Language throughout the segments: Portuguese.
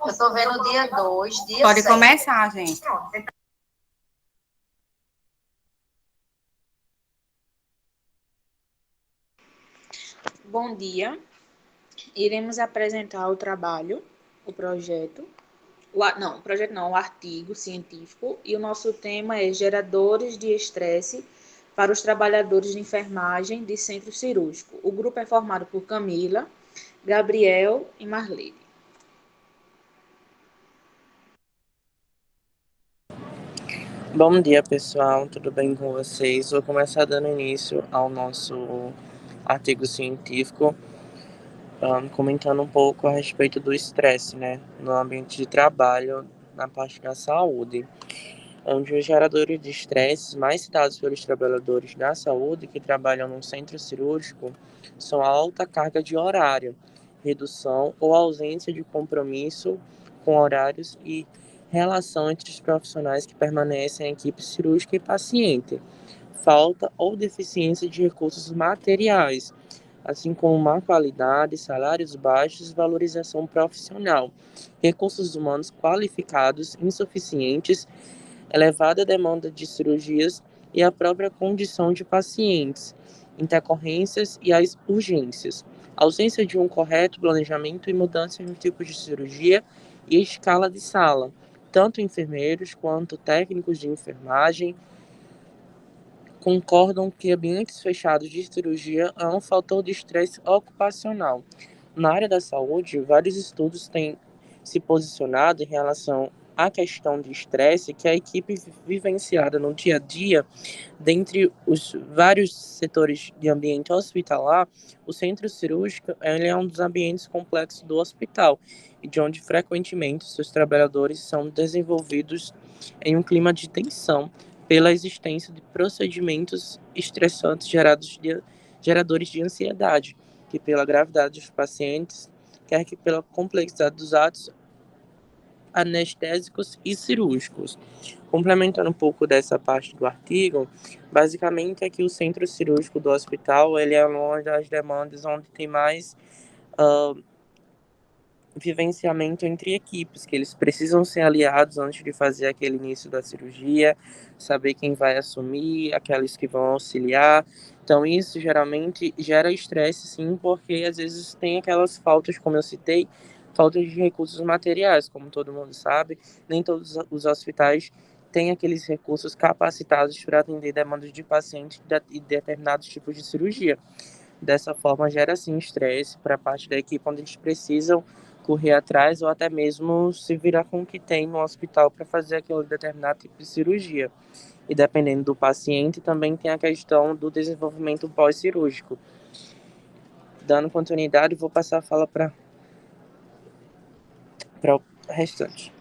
Eu tô vendo dia 2, dia Pode 7. começar, gente. Bom dia. Iremos apresentar o trabalho, o projeto. O artigo científico. E o nosso tema é geradores de estresse para os trabalhadores de enfermagem de centro cirúrgico. O grupo é formado por Camila, Gabriel e Marlene. Bom dia, pessoal. Tudo bem com vocês? Vou começar dando início ao nosso artigo científico, comentando um pouco a respeito do estresse, né, no ambiente de trabalho, na parte da saúde, onde os geradores de estresse mais citados pelos trabalhadores da saúde que trabalham no centro cirúrgico são a alta carga de horário, redução ou ausência de compromisso com horários e relação entre os profissionais que permanecem em equipe cirúrgica e paciente, falta ou deficiência de recursos materiais, assim como má qualidade, salários baixos e valorização profissional, recursos humanos qualificados insuficientes, elevada demanda de cirurgias e a própria condição de pacientes, intercorrências e as urgências, ausência de um correto planejamento e mudança no tipo de cirurgia e escala de sala. Tanto enfermeiros quanto técnicos de enfermagem concordam que ambientes fechados de cirurgia é um fator de estresse ocupacional. Na área da saúde, vários estudos têm se posicionado em relação à questão de estresse que a equipe vivenciada no dia a dia, dentre os vários setores de ambiente hospitalar, o centro cirúrgico ele é um dos ambientes complexos do hospital e de onde frequentemente seus trabalhadores são desenvolvidos em um clima de tensão pela existência de procedimentos estressantes geradores de ansiedade, que pela gravidade dos pacientes, quer que pela complexidade dos atos anestésicos e cirúrgicos. Complementando um pouco dessa parte do artigo, basicamente é que o centro cirúrgico do hospital ele é uma das demandas onde tem mais vivenciamento entre equipes, que eles precisam ser aliados antes de fazer aquele início da cirurgia, saber quem vai assumir, aqueles que vão auxiliar. Então isso geralmente gera estresse, sim, porque às vezes tem aquelas faltas, como eu citei, faltas de recursos materiais, como todo mundo sabe, nem todos os hospitais têm aqueles recursos capacitados para atender demandas de pacientes e determinados tipos de cirurgia. Dessa forma, gera sim estresse para a parte da equipe, onde eles precisam correr atrás ou até mesmo se virar com o que tem no hospital para fazer aquele determinado tipo de cirurgia. E dependendo do paciente, também tem a questão do desenvolvimento pós-cirúrgico. Dando continuidade, vou passar a fala para o restante.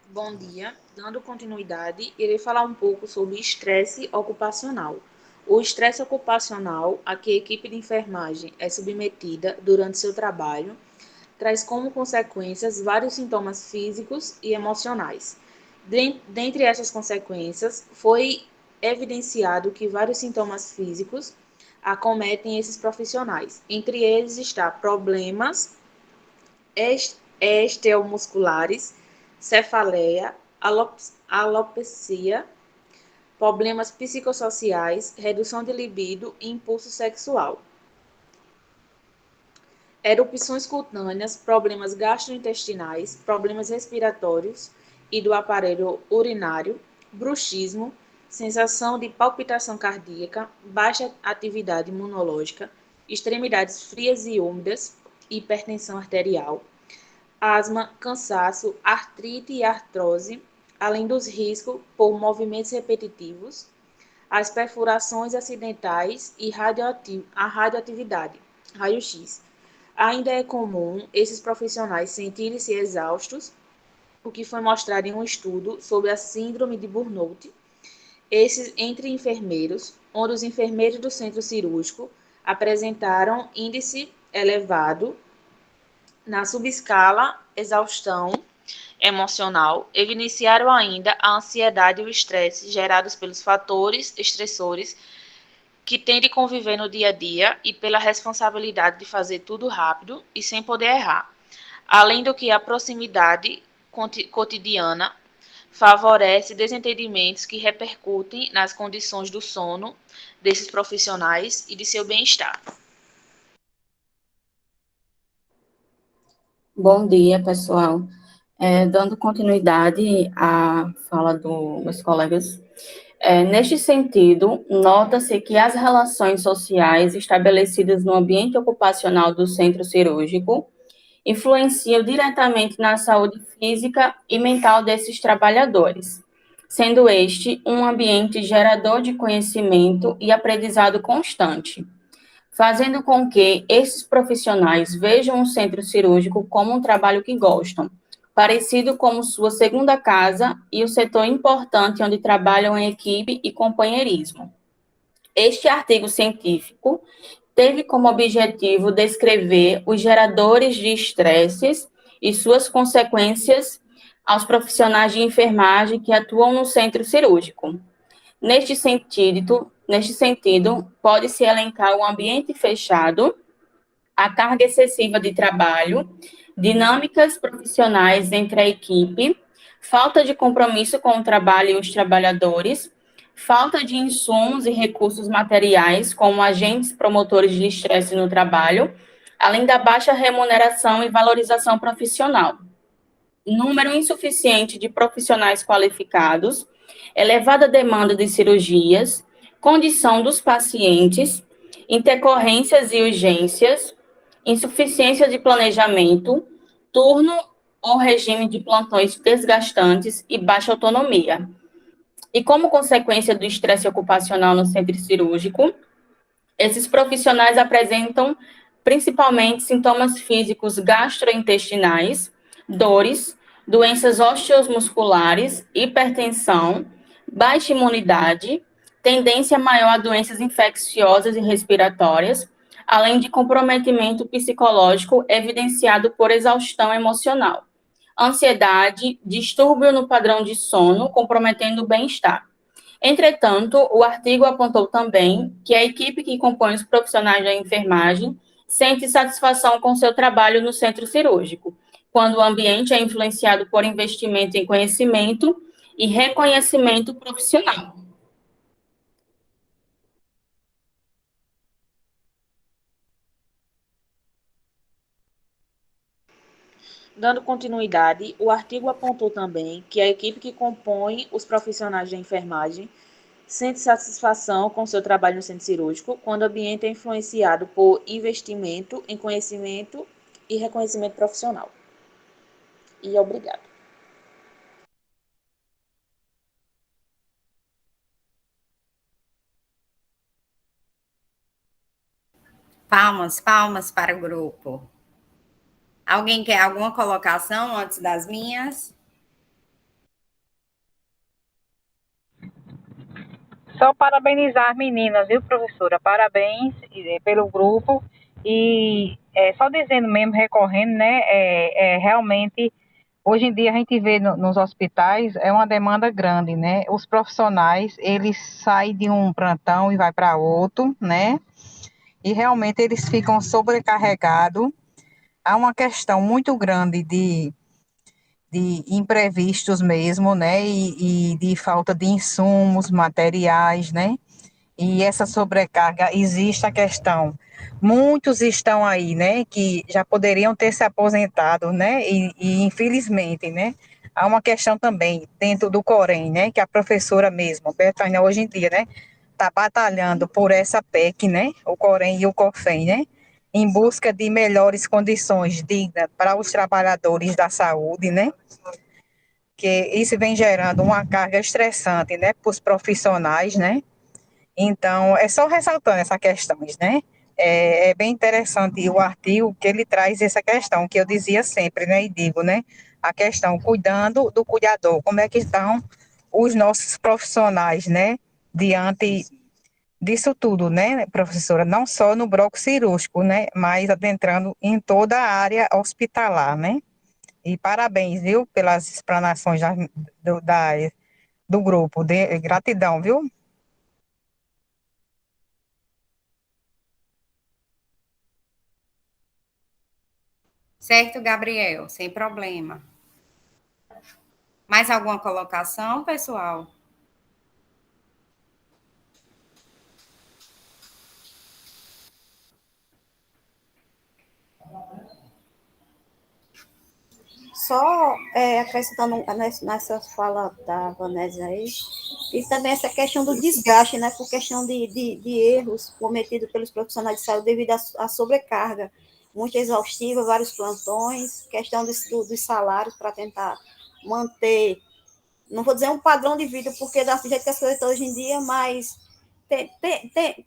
Bom dia. Dando continuidade, irei falar um pouco sobre estresse ocupacional. O estresse ocupacional a que a equipe de enfermagem é submetida durante seu trabalho traz como consequências vários sintomas físicos e emocionais. Dentre essas consequências, foi evidenciado que vários sintomas físicos acometem esses profissionais. Entre eles está problemas osteomusculares, cefaleia, alopecia, problemas psicossociais, redução de libido e impulso sexual. Erupções cutâneas, problemas gastrointestinais, problemas respiratórios e do aparelho urinário, bruxismo, sensação de palpitação cardíaca, baixa atividade imunológica, extremidades frias e úmidas, hipertensão arterial, asma, cansaço, artrite e artrose, além dos riscos por movimentos repetitivos, as perfurações acidentais e a radioatividade, raio-x. Ainda é comum esses profissionais sentirem-se exaustos, o que foi mostrado em um estudo sobre a síndrome de burnout, entre enfermeiros, onde os enfermeiros do centro cirúrgico apresentaram índice elevado na subescala exaustão emocional, evidenciaram ainda a ansiedade e o estresse gerados pelos fatores estressores que tem de conviver no dia a dia e pela responsabilidade de fazer tudo rápido e sem poder errar. Além do que a proximidade cotidiana favorece desentendimentos que repercutem nas condições do sono desses profissionais e de seu bem-estar. Bom dia, pessoal. Dando continuidade à fala dos meus colegas, neste sentido, nota-se que as relações sociais estabelecidas no ambiente ocupacional do centro cirúrgico influenciam diretamente na saúde física e mental desses trabalhadores, sendo este um ambiente gerador de conhecimento e aprendizado constante, fazendo com que esses profissionais vejam o centro cirúrgico como um trabalho que gostam, parecido como sua segunda casa e o setor importante onde trabalham em equipe e companheirismo. Este artigo científico teve como objetivo descrever os geradores de estresses e suas consequências aos profissionais de enfermagem que atuam no centro cirúrgico. Neste sentido, pode-se elencar o ambiente fechado, a carga excessiva de trabalho, dinâmicas profissionais entre a equipe, falta de compromisso com o trabalho e os trabalhadores, falta de insumos e recursos materiais, como agentes promotores de estresse no trabalho, além da baixa remuneração e valorização profissional. Número insuficiente de profissionais qualificados, elevada demanda de cirurgias, condição dos pacientes, intercorrências e urgências, insuficiência de planejamento, turno ou regime de plantões desgastantes e baixa autonomia. E como consequência do estresse ocupacional no centro cirúrgico, esses profissionais apresentam principalmente sintomas físicos gastrointestinais, dores, doenças osteomusculares, hipertensão, baixa imunidade, tendência maior a doenças infecciosas e respiratórias, além de comprometimento psicológico evidenciado por exaustão emocional, ansiedade, distúrbio no padrão de sono, comprometendo o bem-estar. Entretanto, o artigo apontou também que a equipe que compõe os profissionais da enfermagem sente satisfação com seu trabalho no centro cirúrgico, quando o ambiente é influenciado por investimento em conhecimento e reconhecimento profissional. Dando continuidade, o artigo apontou também que a equipe que compõe os profissionais da enfermagem sente satisfação com seu trabalho no centro cirúrgico quando o ambiente é influenciado por investimento em conhecimento e reconhecimento profissional. E obrigado. Palmas, palmas para o grupo. Alguém quer alguma colocação antes das minhas? Só parabenizar as meninas, viu, professora? Parabéns pelo grupo. E só dizendo mesmo, recorrendo, né? Realmente, hoje em dia a gente vê nos hospitais, é uma demanda grande, né? Os profissionais, eles saem de um plantão e vai para outro, né? E realmente eles ficam sobrecarregados. Há uma questão muito grande de imprevistos mesmo, né? E de falta de insumos, materiais, né? E essa sobrecarga, existe a questão. Muitos estão aí, né? Que já poderiam ter se aposentado, né? E infelizmente, né? Há uma questão também dentro do Corém, né? Que a professora mesmo, Betânia, hoje em dia, né? Está batalhando por essa PEC, né? O Corém e o COFEM, né? Em busca de melhores condições dignas para os trabalhadores da saúde, né? Que isso vem gerando uma carga estressante, né? Para os profissionais, né? Então, é só ressaltando essas questões, né? É bem interessante o artigo que ele traz essa questão, que eu dizia sempre, né? E digo, né? A questão cuidando do cuidador, como é que estão os nossos profissionais, né? Diante disso tudo, né, professora? Não só no bloco cirúrgico, né? Mas adentrando em toda a área hospitalar, né? E parabéns, viu? Pelas explanações do grupo. Gratidão, viu? Certo, Gabriel? Sem problema. Mais alguma colocação, pessoal? Só acrescentando nessa fala da Vanessa aí, e também essa questão do desgaste, né, por questão de erros cometidos pelos profissionais de saúde devido à sobrecarga muito exaustiva, vários plantões, questão dos salários para tentar manter, não vou dizer um padrão de vida, porque da jeito que as coisas estão hoje em dia, mas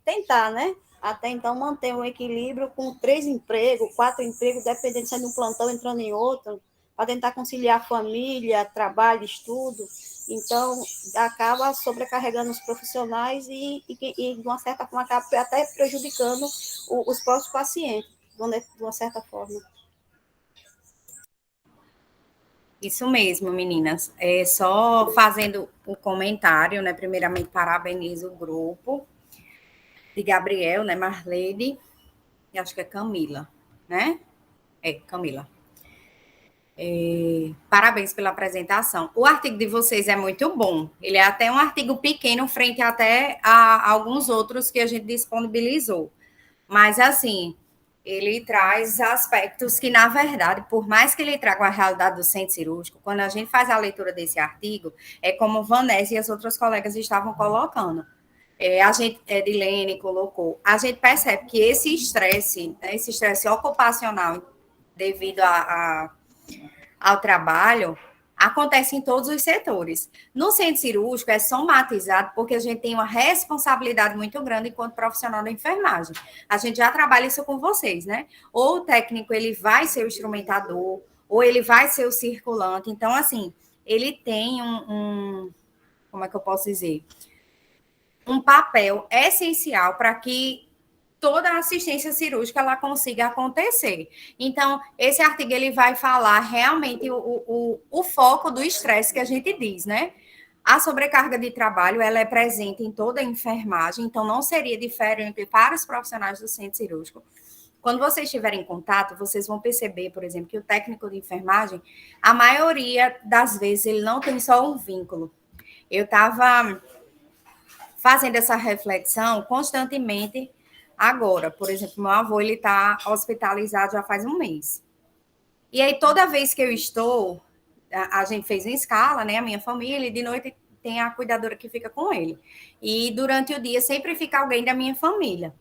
tentar, né? Até então manter um equilíbrio com 3 empregos, 4 empregos, dependendo de um plantão entrando em outro, para tentar conciliar família, trabalho, estudo. Então, acaba sobrecarregando os profissionais e de uma certa forma, acaba até prejudicando os próprios pacientes, de uma certa forma. Isso mesmo, meninas. Só fazendo o comentário, né? Primeiramente, parabenizo o grupo de Gabriel, né? Marlene, e acho que é Camila, né? Camila. Parabéns pela apresentação. O artigo de vocês é muito bom. Ele é até um artigo pequeno, frente até a alguns outros que a gente disponibilizou. Mas, assim, ele traz aspectos que, na verdade, por mais que ele traga a realidade do centro cirúrgico, quando a gente faz a leitura desse artigo, é como Vanessa e as outras colegas estavam colocando. Edilene colocou, a gente percebe que esse estresse ocupacional devido ao trabalho, acontece em todos os setores. No centro cirúrgico é somatizado porque a gente tem uma responsabilidade muito grande enquanto profissional da enfermagem. A gente já trabalha isso com vocês, né? Ou o técnico, ele vai ser o instrumentador, ou ele vai ser o circulante. Então, assim, ele tem como é que eu posso dizer? Um papel essencial para que toda a assistência cirúrgica ela consiga acontecer. Então, esse artigo ele vai falar realmente o foco do estresse que a gente diz, né? A sobrecarga de trabalho ela é presente em toda a enfermagem, então não seria diferente para os profissionais do centro cirúrgico. Quando vocês estiverem em contato, vocês vão perceber, por exemplo, que o técnico de enfermagem, a maioria das vezes, ele não tem só um vínculo. Eu estava fazendo essa reflexão constantemente. Agora, por exemplo, meu avô, ele está hospitalizado já faz um mês. E aí, toda vez que eu estou, a gente fez uma escala, né, a minha família, e de noite tem a cuidadora que fica com ele. E durante o dia sempre fica alguém da minha família.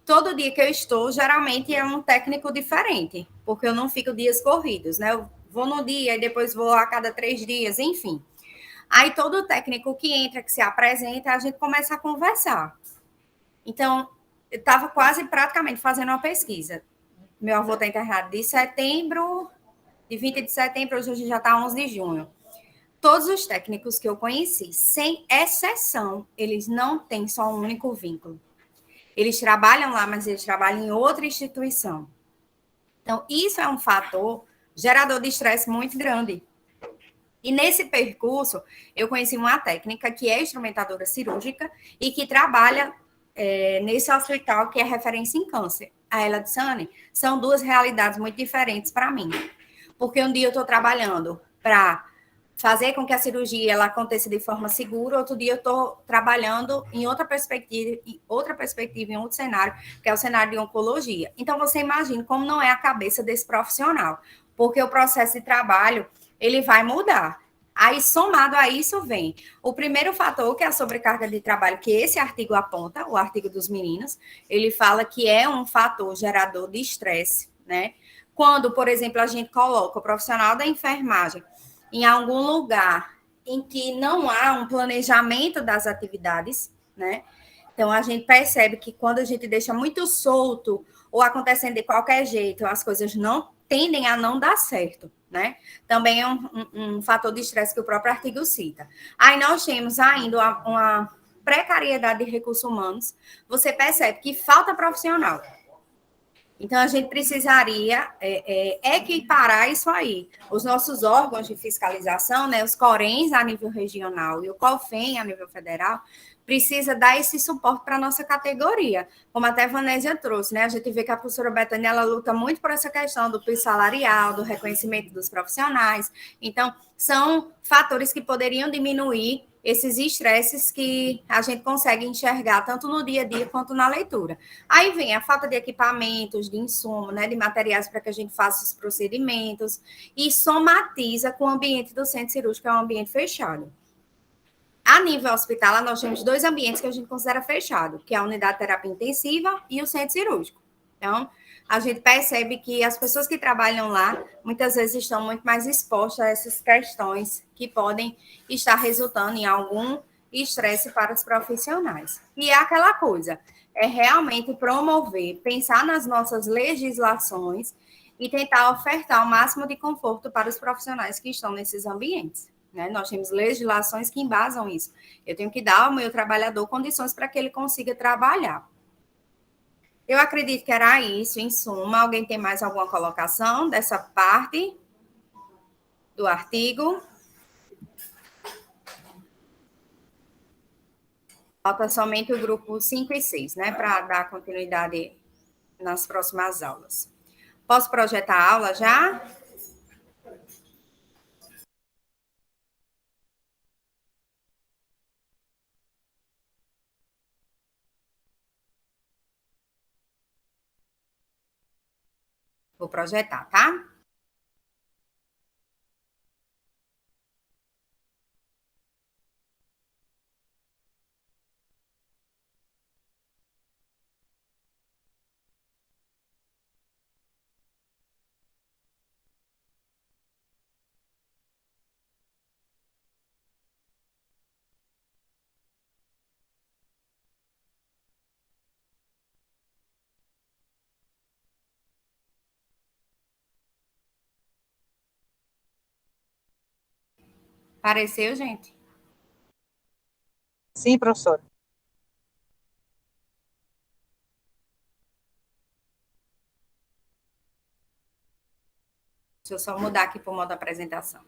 Todo dia que eu estou, geralmente é um técnico diferente, porque eu não fico dias corridos, né? Eu vou no dia e depois vou a cada 3 dias, enfim. Aí, todo técnico que entra, que se apresenta, a gente começa a conversar. Então, eu estava quase praticamente fazendo uma pesquisa. Meu avô está internado de 20 de setembro, hoje a gente já está 11 de junho. Todos os técnicos que eu conheci, sem exceção, eles não têm só um único vínculo. Eles trabalham lá, mas eles trabalham em outra instituição. Então, isso é um fator gerador de estresse muito grande. E nesse percurso, eu conheci uma técnica que é instrumentadora cirúrgica e que trabalha nesse hospital que é referência em câncer. A Ela de Sane, são 2 realidades muito diferentes para mim. Porque um dia eu estou trabalhando para fazer com que a cirurgia ela aconteça de forma segura, outro dia eu estou trabalhando em outra perspectiva, em outro cenário, que é o cenário de oncologia. Então, você imagina como não é a cabeça desse profissional, porque o processo de trabalho, ele vai mudar. Aí, somado a isso, vem o primeiro fator, que é a sobrecarga de trabalho, que esse artigo aponta, o artigo dos meninos, ele fala que é um fator gerador de estresse, né? Quando, por exemplo, a gente coloca o profissional da enfermagem em algum lugar em que não há um planejamento das atividades, né? Então, a gente percebe que quando a gente deixa muito solto ou acontecendo de qualquer jeito, as coisas não tendem a não dar certo, né? Também é um fator de estresse que o próprio artigo cita. Aí nós temos ainda uma precariedade de recursos humanos. Você percebe que falta profissional. Então, a gente precisaria equiparar isso aí. Os nossos órgãos de fiscalização, né, os CORENs a nível regional e o COFEN a nível federal, precisa dar esse suporte para a nossa categoria. Como até a Vanésia trouxe, né? A gente vê que a professora Betânia, ela luta muito por essa questão do piso salarial, do reconhecimento dos profissionais. Então, são fatores que poderiam diminuir esses estresses que a gente consegue enxergar tanto no dia a dia quanto na leitura. Aí vem a falta de equipamentos, de insumo, né, de materiais para que a gente faça os procedimentos e somatiza com o ambiente do centro cirúrgico, que é um ambiente fechado. A nível hospitalar, nós temos 2 ambientes que a gente considera fechado, que é a unidade de terapia intensiva e o centro cirúrgico. Então, a gente percebe que as pessoas que trabalham lá, muitas vezes estão muito mais expostas a essas questões que podem estar resultando em algum estresse para os profissionais. E é aquela coisa, é realmente promover, pensar nas nossas legislações e tentar ofertar o máximo de conforto para os profissionais que estão nesses ambientes. Né? Nós temos legislações que embasam isso. Eu tenho que dar ao meu trabalhador condições para que ele consiga trabalhar. Eu acredito que era isso, em suma. Alguém tem mais alguma colocação dessa parte do artigo? Falta somente o grupo 5 e 6, né, para dar continuidade nas próximas aulas. Posso projetar a aula já? Vou projetar, tá? Apareceu, gente? Sim, professora. Deixa eu só mudar aqui para o modo apresentação.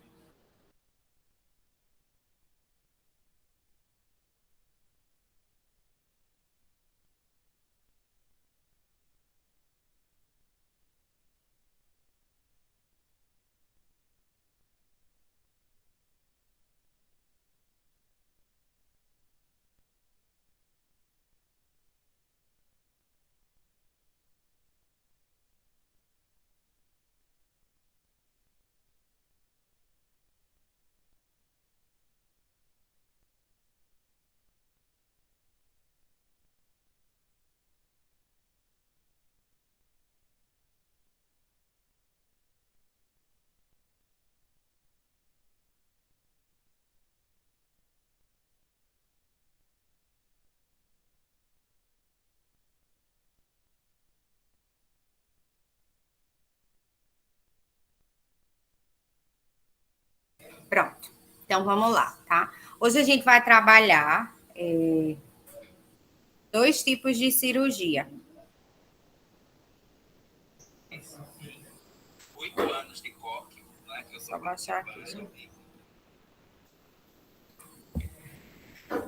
Pronto. Então, vamos lá, tá? Hoje a gente vai trabalhar 2 tipos de cirurgia. 8 anos de coque, né? Só baixar aqui, gente.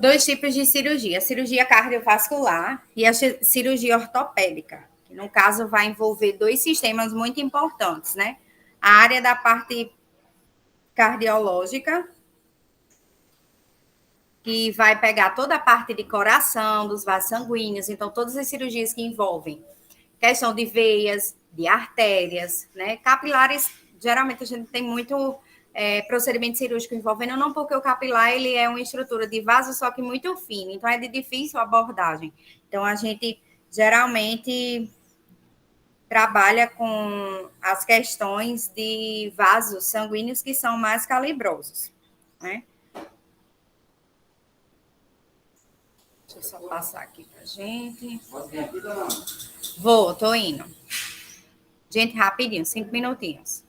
2 tipos de cirurgia: a cirurgia cardiovascular e a cirurgia ortopédica, que no caso vai envolver 2 sistemas muito importantes, né? A área da parte cardiológica, que vai pegar toda a parte de coração, dos vasos sanguíneos, então todas as cirurgias que envolvem questão de veias, de artérias, né? Capilares, geralmente a gente tem muito procedimento cirúrgico envolvendo, não porque o capilar ele é uma estrutura de vaso, só que muito fino, então é de difícil abordagem. Então a gente geralmente trabalha com as questões de vasos sanguíneos que são mais calibrosos, né? Deixa eu só passar aqui pra gente. Tô indo. Gente, rapidinho, 5 minutinhos.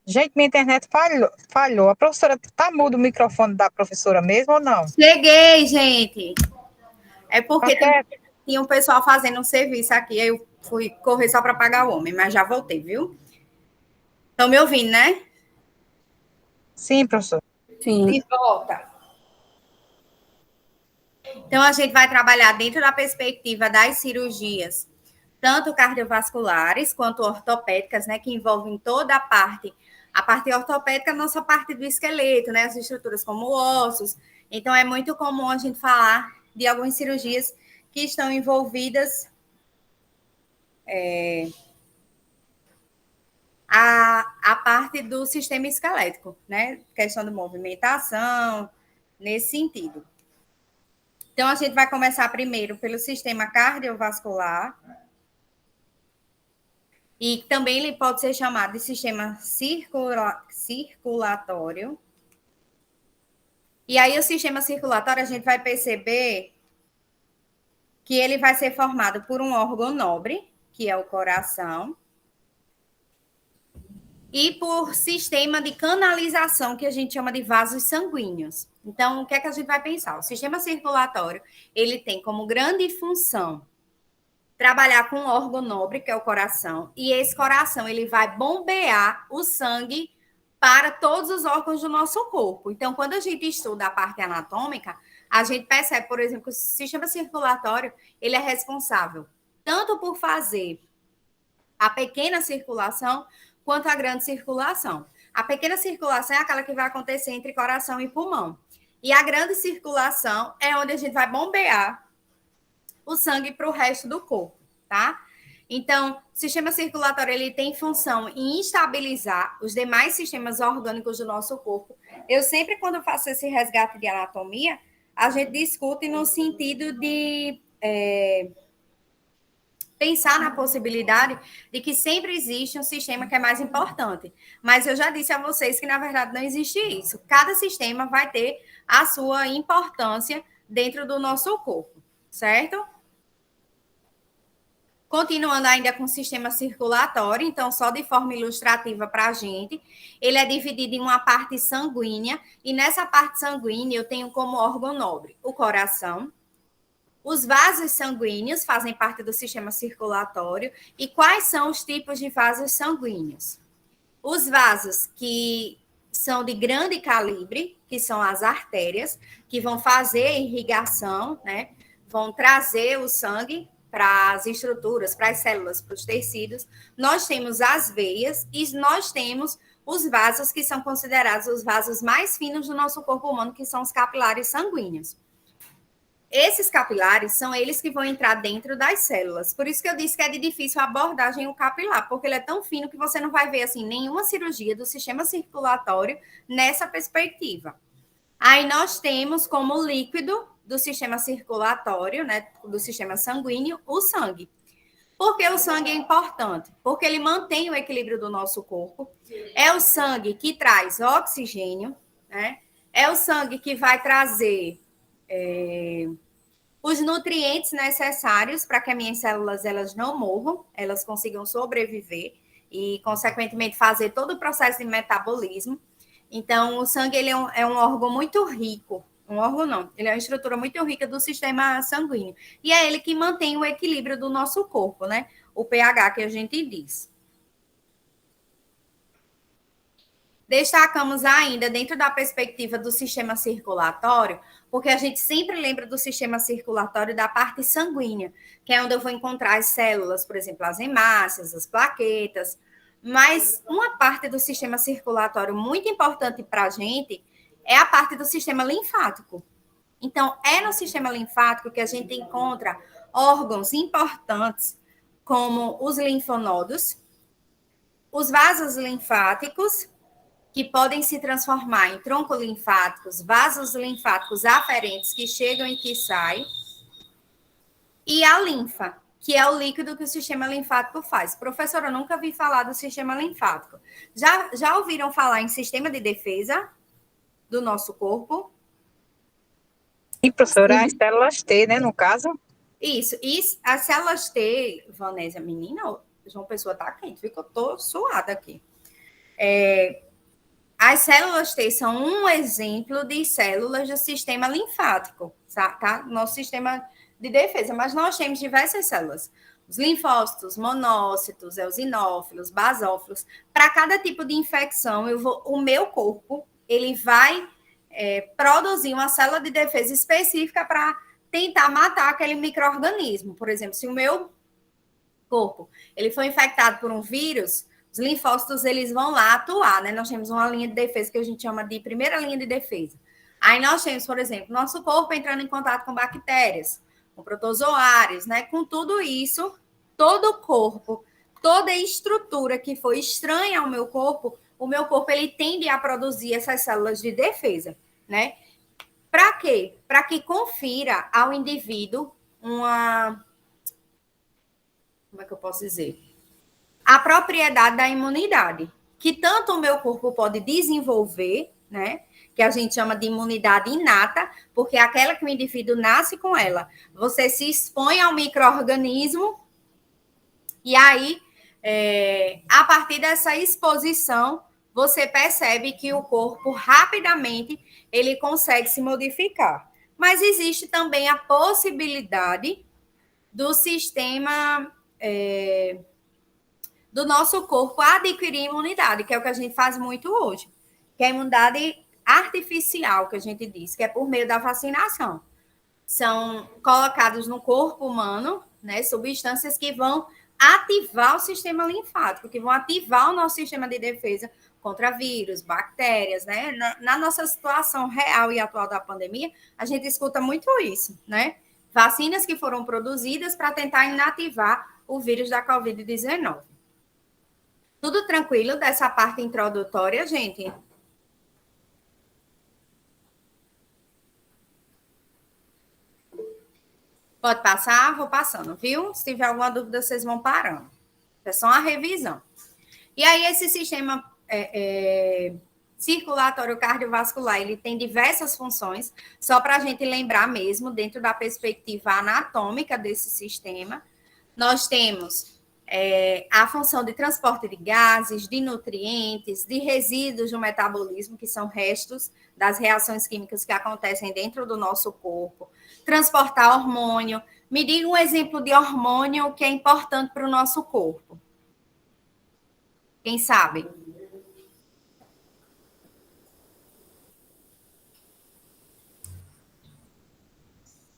Gente, minha internet falhou. A professora, tá mudo o microfone da professora mesmo ou não? Cheguei, gente. É porque Tá tinha um pessoal fazendo um serviço aqui, aí eu fui correr só para pagar o homem, mas já voltei, viu? Estão me ouvindo, né? Sim, professor. Sim. De volta. Então, a gente vai trabalhar dentro da perspectiva das cirurgias, tanto cardiovasculares quanto ortopédicas, né, que envolvem toda a parte ortopédica, a nossa parte do esqueleto, né, as estruturas como ossos. Então, é muito comum a gente falar de algumas cirurgias que estão envolvidas a parte do sistema esquelético, né, questão de movimentação, nesse sentido. Então, a gente vai começar primeiro pelo sistema cardiovascular, e também ele pode ser chamado de sistema circulatório. E aí, o sistema circulatório, a gente vai perceber que ele vai ser formado por um órgão nobre, que é o coração, e por sistema de canalização, que a gente chama de vasos sanguíneos. Então, o que é que a gente vai pensar? O sistema circulatório, ele tem como grande função trabalhar com um órgão nobre, que é o coração, e esse coração, ele vai bombear o sangue para todos os órgãos do nosso corpo. Então, quando a gente estuda a parte anatômica, a gente percebe, por exemplo, que o sistema circulatório, ele é responsável tanto por fazer a pequena circulação, quanto a grande circulação. A pequena circulação é aquela que vai acontecer entre coração e pulmão. E a grande circulação é onde a gente vai bombear o sangue para o resto do corpo, tá? Então, o sistema circulatório, ele tem função em estabilizar os demais sistemas orgânicos do nosso corpo. Eu sempre, quando eu faço esse resgate de anatomia, a gente discute no sentido de pensar na possibilidade de que sempre existe um sistema que é mais importante. Mas eu já disse a vocês que, na verdade, não existe isso. Cada sistema vai ter a sua importância dentro do nosso corpo, certo? Continuando ainda com o sistema circulatório, então, só de forma ilustrativa para a gente, ele é dividido em uma parte sanguínea, e nessa parte sanguínea eu tenho como órgão nobre o coração. Os vasos sanguíneos fazem parte do sistema circulatório. E quais são os tipos de vasos sanguíneos? Os vasos que são de grande calibre, que são as artérias, que vão fazer a irrigação, né? Vão trazer o sangue para as estruturas, para as células, para os tecidos. Nós temos as veias e nós temos os vasos que são considerados os vasos mais finos do nosso corpo humano, que são os capilares sanguíneos. Esses capilares são eles que vão entrar dentro das células. Por isso que eu disse que é de difícil abordagem o capilar, porque ele é tão fino que você não vai ver assim nenhuma cirurgia do sistema circulatório nessa perspectiva. Aí nós temos como líquido do sistema circulatório, né, do sistema sanguíneo, o sangue. Por que o sangue é importante? Porque ele mantém o equilíbrio do nosso corpo. É o sangue que traz oxigênio, né? É o sangue que vai trazer os nutrientes necessários para que as minhas células elas não morram, elas consigam sobreviver e, consequentemente, fazer todo o processo de metabolismo. Então, o sangue ele é um órgão muito rico. Um órgão não, ele é uma estrutura muito rica do sistema sanguíneo. E é ele que mantém o equilíbrio do nosso corpo, né? O pH que a gente diz. Destacamos ainda, dentro da perspectiva do sistema circulatório, porque a gente sempre lembra do sistema circulatório da parte sanguínea, que é onde eu vou encontrar as células, por exemplo, as hemácias, as plaquetas. Mas uma parte do sistema circulatório muito importante para a gente é a parte do sistema linfático. Então, é no sistema linfático que a gente encontra órgãos importantes, como os linfonodos, os vasos linfáticos, que podem se transformar em troncolinfáticos, vasos linfáticos aferentes que chegam e que saem, e a linfa, que é o líquido que o sistema linfático faz. Professora, eu nunca vi falar do sistema linfático. Já ouviram falar em sistema de defesa do nosso corpo? E, professora, as células T, né, no caso? Isso. E as células T, Vanésia, menina, João Pessoa tá quente, viu que eu tô suada aqui. As células T são um exemplo de células do sistema linfático, tá? Nosso sistema de defesa, mas nós temos diversas células. Os linfócitos, monócitos, eosinófilos, basófilos. Para cada tipo de infecção, o meu corpo ele vai produzir uma célula de defesa específica para tentar matar aquele micro-organismo. Por exemplo, se o meu corpo ele foi infectado por um vírus, os linfócitos eles vão lá atuar, né? Nós temos uma linha de defesa que a gente chama de primeira linha de defesa. Aí nós temos, por exemplo, nosso corpo entrando em contato com bactérias, com protozoários, né? Com tudo isso, todo o corpo, toda a estrutura que foi estranha ao meu corpo, o meu corpo ele tende a produzir essas células de defesa, né? Para quê? Para que confira ao indivíduo uma... Como é que eu posso dizer? A propriedade da imunidade, que tanto o meu corpo pode desenvolver, né? Que a gente chama de imunidade inata, porque é aquela que o indivíduo nasce com ela. Você se expõe ao micro-organismo e aí, a partir dessa exposição, você percebe que o corpo rapidamente ele consegue se modificar. Mas existe também a possibilidade do sistema do nosso corpo adquirir imunidade, que é o que a gente faz muito hoje, que é a imunidade artificial, que a gente diz, que é por meio da vacinação. São colocados no corpo humano, né, substâncias que vão ativar o sistema linfático, que vão ativar o nosso sistema de defesa contra vírus, bactérias, né? Na nossa situação real e atual da pandemia, a gente escuta muito isso, né? Vacinas que foram produzidas para tentar inativar o vírus da Covid-19. Tudo tranquilo dessa parte introdutória, gente? Pode passar? Vou passando, viu? Se tiver alguma dúvida, vocês vão parando. É só uma revisão. E aí, esse sistema circulatório cardiovascular, ele tem diversas funções, só para a gente lembrar mesmo, dentro da perspectiva anatômica desse sistema, nós temos a função de transporte de gases, de nutrientes, de resíduos do metabolismo, que são restos das reações químicas que acontecem dentro do nosso corpo, transportar hormônio. Me diga um exemplo de hormônio que é importante para o nosso corpo. Quem sabe?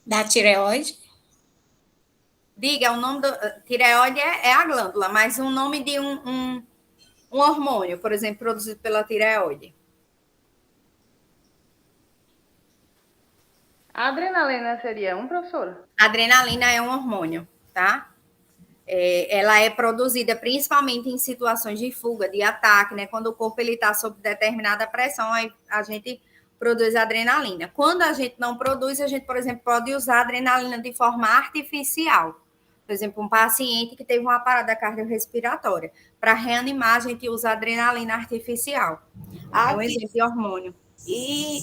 Da tireoide? Diga, o nome do... Tireoide é a glândula, mas o nome de um hormônio, por exemplo, produzido pela tireoide. A adrenalina seria professora? A adrenalina é um hormônio, tá? Ela é produzida principalmente em situações de fuga, de ataque, né? Quando o corpo está sob determinada pressão, aí a gente produz adrenalina. Quando a gente não produz, a gente, por exemplo, pode usar adrenalina de forma artificial. Por exemplo, um paciente que teve uma parada cardiorrespiratória. Para reanimar, a gente usa adrenalina artificial. É um exemplo de hormônio. E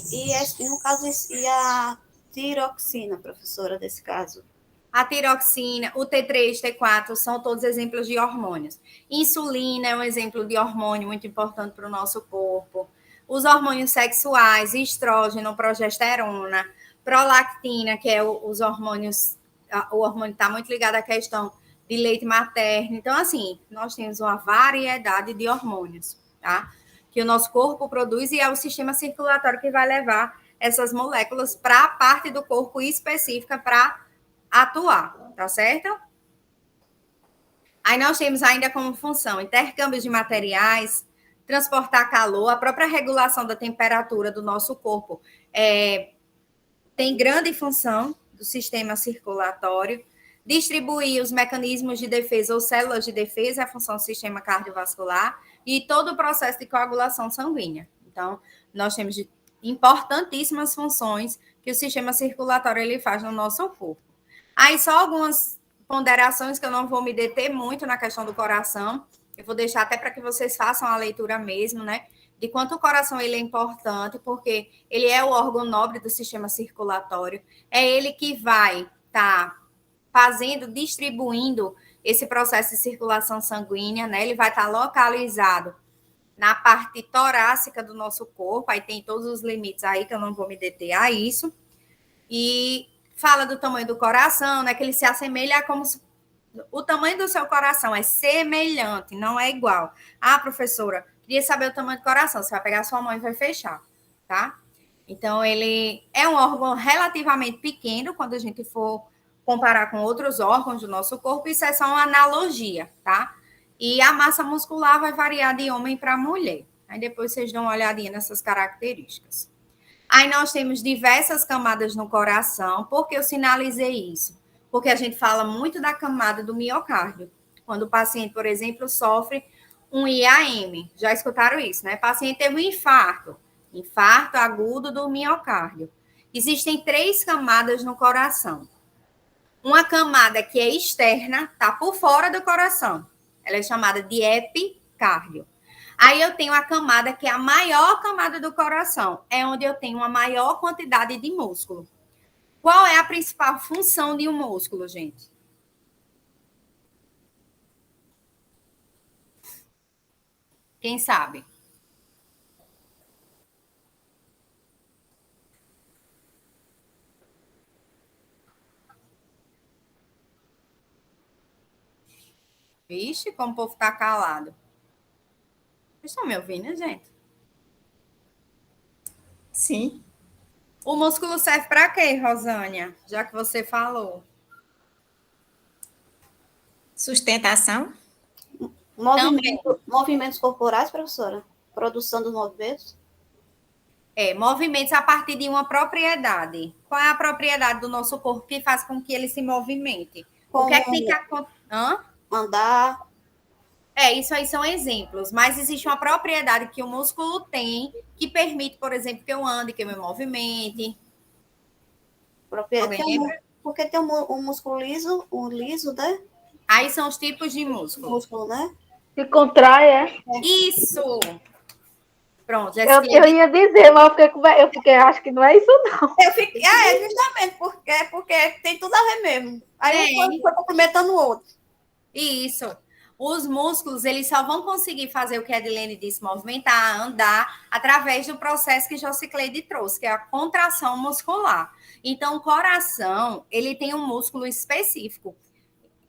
no caso, e a tiroxina, professora, desse caso? A tiroxina, o T3, T4 são todos exemplos de hormônios. Insulina é um exemplo de hormônio muito importante para o nosso corpo. Os hormônios sexuais, estrógeno, progesterona, prolactina, que é os hormônios, o hormônio está muito ligado à questão de leite materno. Então, assim, nós temos uma variedade de hormônios, tá? Que o nosso corpo produz e é o sistema circulatório que vai levar essas moléculas para a parte do corpo específica para atuar, tá certo? Aí nós temos ainda como função intercâmbio de materiais, transportar calor, a própria regulação da temperatura do nosso corpo tem grande função do sistema circulatório, distribuir os mecanismos de defesa ou células de defesa, é a função do sistema cardiovascular, e todo o processo de coagulação sanguínea. Então, nós temos importantíssimas funções que o sistema circulatório ele faz no nosso corpo. Aí, só algumas ponderações que eu não vou me deter muito na questão do coração, eu vou deixar até para que vocês façam a leitura mesmo, né? De quanto o coração ele é importante, porque ele é o órgão nobre do sistema circulatório, é ele que vai estar distribuindo esse processo de circulação sanguínea, né? Ele vai estar localizado na parte torácica do nosso corpo, aí tem todos os limites aí, que eu não vou me deter a isso, e fala do tamanho do coração, né, que ele se assemelha a como se o tamanho do seu coração é semelhante, não é igual. Ah, professora, queria saber o tamanho do coração, você vai pegar a sua mão e vai fechar, tá? Então, ele é um órgão relativamente pequeno, quando a gente for comparar com outros órgãos do nosso corpo, isso é só uma analogia, tá? E a massa muscular vai variar de homem para mulher. Aí depois vocês dão uma olhadinha nessas características. Aí nós temos diversas camadas no coração. Por que eu sinalizei isso? Porque a gente fala muito da camada do miocárdio. Quando o paciente, por exemplo, sofre um IAM. Já escutaram isso, né? O paciente teve um infarto agudo do miocárdio. Existem 3 camadas no coração. Uma camada que é externa, tá por fora do coração. Ela é chamada de epicárdio. Aí eu tenho a camada que é a maior camada do coração, é onde eu tenho uma maior quantidade de músculo. Qual é a principal função de um músculo, gente? Quem sabe? Vixe, como o povo tá calado. Vocês estão me ouvindo, gente? Sim. O músculo serve para quê, Rosânia? Já que você falou. Sustentação? Movimentos corporais, professora? Produção dos movimentos? Movimentos a partir de uma propriedade. Qual é a propriedade do nosso corpo que faz com que ele se movimente? O que é que tem que acontecer? Andar. Isso aí são exemplos, mas existe uma propriedade que o músculo tem que permite, por exemplo, que eu ande, que eu me movimente. Porque tem um músculo liso, né? Aí são os tipos de músculo. Músculo, né? Se contrai, Isso! Pronto. Eu ia dizer, mas eu fiquei, acho que não é isso, não. Justamente, porque tem tudo a ver mesmo. Aí um foi complementando o outro. Isso. Os músculos, eles só vão conseguir fazer o que a Edilene disse, movimentar, andar, através do processo que Jocicleide trouxe, que é a contração muscular. Então, o coração, ele tem um músculo específico,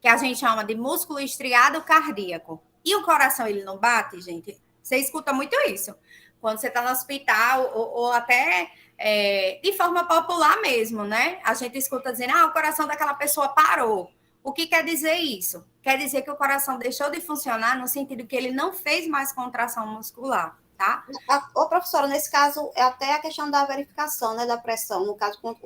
que a gente chama de músculo estriado cardíaco. E o coração, ele não bate, gente? Você escuta muito isso. Quando você está no hospital, ou até de forma popular mesmo, né? A gente escuta dizendo, o coração daquela pessoa parou. O que quer dizer isso? Quer dizer que o coração deixou de funcionar no sentido que ele não fez mais contração muscular, tá? Professora, nesse caso, é até a questão da verificação, né, da pressão. No caso, quando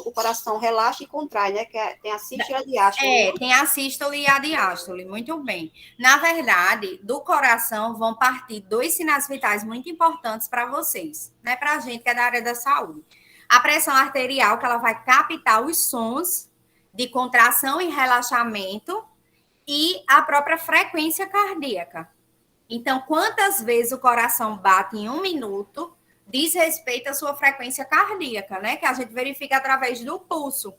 o coração relaxa e contrai, né, que tem a sístole e a diástole. Tem a sístole e a diástole, muito bem. Na verdade, do coração vão partir 2 sinais vitais muito importantes para vocês, né, para a gente que é da área da saúde. A pressão arterial, que ela vai captar os sons de contração e relaxamento, e a própria frequência cardíaca. Então, quantas vezes o coração bate em 1 minuto diz respeito à sua frequência cardíaca, né? Que a gente verifica através do pulso.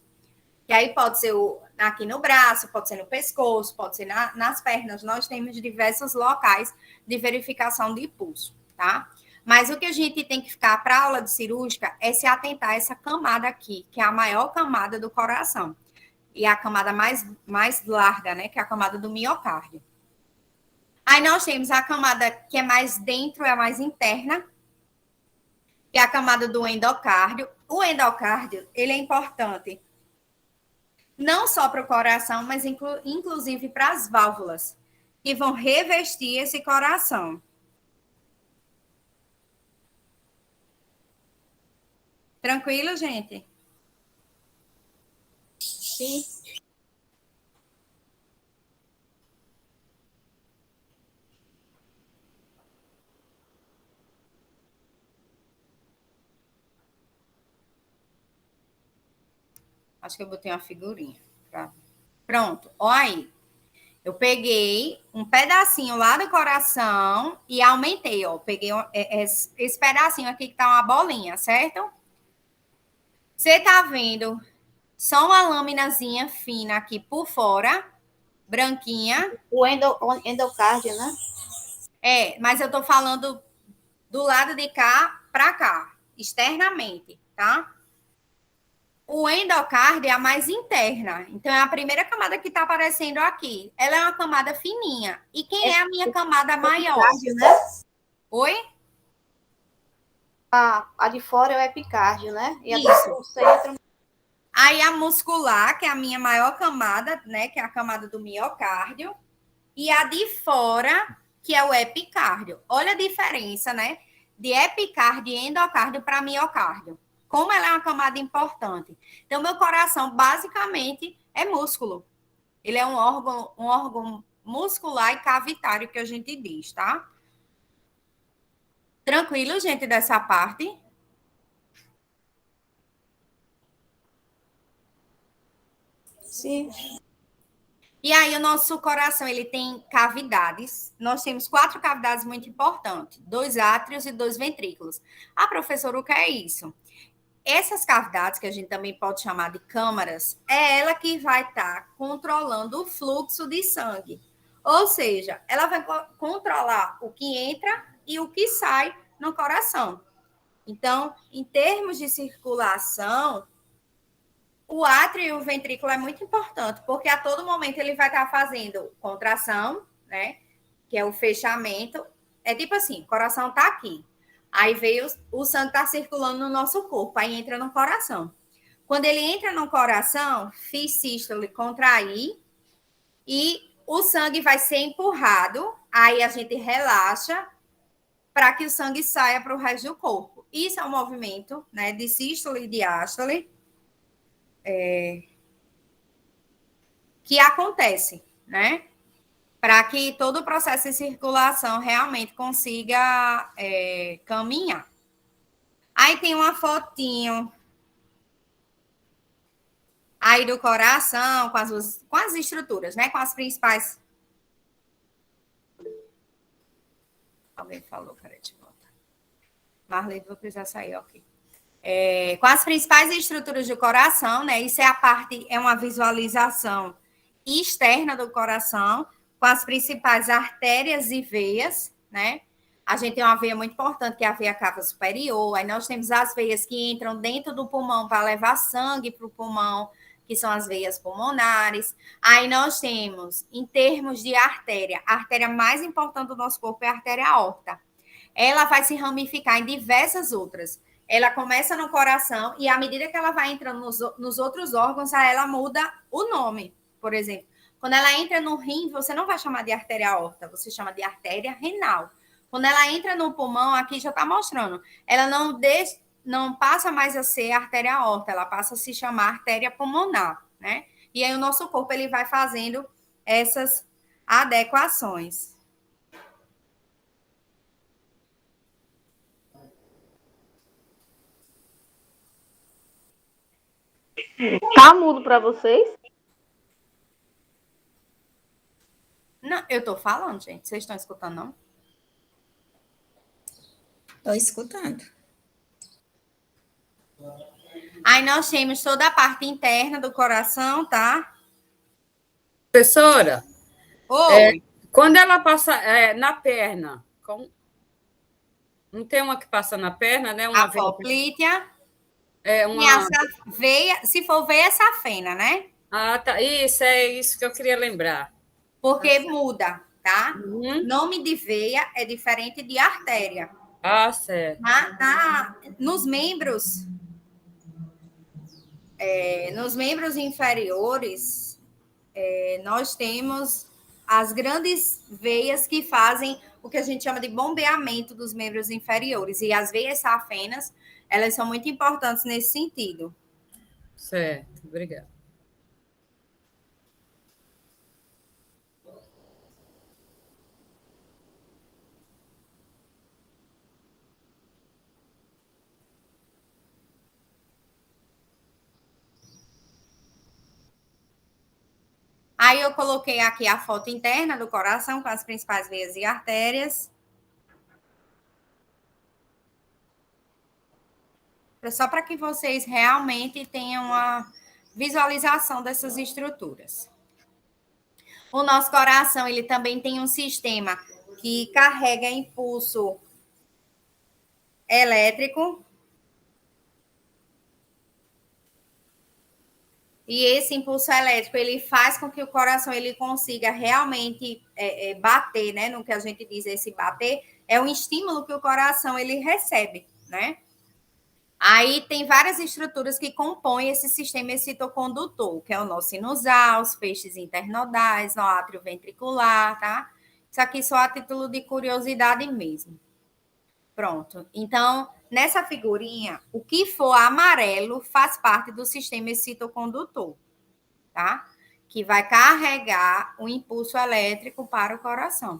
Que aí pode ser aqui no braço, pode ser no pescoço, pode ser nas pernas. Nós temos diversos locais de verificação de pulso, tá? Mas o que a gente tem que ficar para a aula de cirúrgica é se atentar a essa camada aqui, que é a maior camada do coração. E a camada mais larga, né? Que é a camada do miocárdio. Aí nós temos a camada que é mais dentro, é a mais interna, que é a camada do endocárdio. O endocárdio, ele é importante não só para o coração, mas inclusive para as válvulas, que vão revestir esse coração. Tranquilo, gente? Sim. Acho que eu botei uma figurinha. Pronto, olha aí. Eu peguei um pedacinho lá do coração e aumentei, ó. Peguei esse pedacinho aqui que tá uma bolinha, certo? Você tá vendo só uma laminazinha fina aqui por fora, branquinha. O endocárdio, né? Mas eu estou falando do lado de cá para cá, externamente, tá? O endocárdio é a mais interna. Então, é a primeira camada que está aparecendo aqui. Ela é uma camada fininha. E quem é a minha camada maior? Epicárdio, né? Oi? A de fora é o epicárdio, né? E a Isso. do centro. Aí a muscular, que é a minha maior camada, né? Que é a camada do miocárdio. E a de fora, que é o epicárdio. Olha a diferença, né? De epicárdio e endocárdio para miocárdio. Como ela é uma camada importante. Então, meu coração, basicamente, é músculo. Ele é um órgão muscular e cavitário, que a gente diz, tá? Tranquilo, gente, dessa parte? Sim. E aí, o nosso coração, ele tem cavidades. Nós temos 4 cavidades muito importantes. 2 átrios e 2 ventrículos. Ah, professor, o que é isso? Essas cavidades, que a gente também pode chamar de câmaras, é ela que vai estar controlando o fluxo de sangue. Ou seja, ela vai controlar o que entra e o que sai no coração. Então, em termos de circulação, o átrio e o ventrículo é muito importante, porque a todo momento ele vai estar fazendo contração, né? Que é o fechamento. É tipo assim, o coração está aqui. Aí veio o sangue está circulando no nosso corpo, aí entra no coração. Quando ele entra no coração, fiz sístole, contrair, e o sangue vai ser empurrado, aí a gente relaxa para que o sangue saia para o resto do corpo. Isso é um movimento, né, de sístole e diástole que acontece, né? Para que todo o processo de circulação realmente consiga caminhar. Aí tem uma fotinho aí do coração, com as estruturas, né? Com as principais. Alguém falou, peraí, deixa eu voltar. Marlene, vou precisar sair, ok. Com as principais estruturas do coração, né? Isso é uma visualização externa do coração, com as principais artérias e veias, né? A gente tem uma veia muito importante, que é a veia cava superior. Aí nós temos as veias que entram dentro do pulmão para levar sangue para o pulmão, que são as veias pulmonares. Aí nós temos, em termos de artéria, a artéria mais importante do nosso corpo é a artéria aorta. Ela vai se ramificar em diversas outras. Ela começa no coração e, à medida que ela vai entrando nos outros órgãos, aí ela muda o nome. Por exemplo, quando ela entra no rim, você não vai chamar de artéria aorta, você chama de artéria renal. Quando ela entra no pulmão, aqui já está mostrando, ela não passa mais a ser artéria aorta, ela passa a se chamar artéria pulmonar, né? E aí o nosso corpo ele vai fazendo essas adequações. Tá mudo para vocês? Não, eu estou falando, gente. Vocês estão escutando, não? Estou escutando. Aí nós temos toda a parte interna do coração, tá? Professora, Oi. quando ela passa na perna, não tem uma que passa na perna, né? Uma a poplítea. É E essa veia, se for veia, é safena, né? Ah, tá. Isso, é isso que eu queria lembrar. Porque muda, tá? Nome de veia é diferente de artéria. Ah, certo. Nos membros inferiores, nós temos as grandes veias que fazem o que a gente chama de bombeamento dos membros inferiores. E as veias safenas, elas são muito importantes nesse sentido. Certo, obrigada. Aí eu coloquei aqui a foto interna do coração com as principais veias e artérias. Só para que vocês realmente tenham uma visualização dessas estruturas. O nosso coração, ele também tem um sistema que carrega impulso elétrico. E esse impulso elétrico, ele faz com que o coração ele consiga realmente bater, né? No que a gente diz, esse bater, é um estímulo que o coração ele recebe, né? Aí tem várias estruturas que compõem esse sistema excitocondutor, que é o nó sinusal, os feixes internodais, nó átrio ventricular, tá? Isso aqui só a título de curiosidade mesmo. Pronto. Então, nessa figurinha, o que for amarelo faz parte do sistema excitocondutor, tá? Que vai carregar o impulso elétrico para o coração.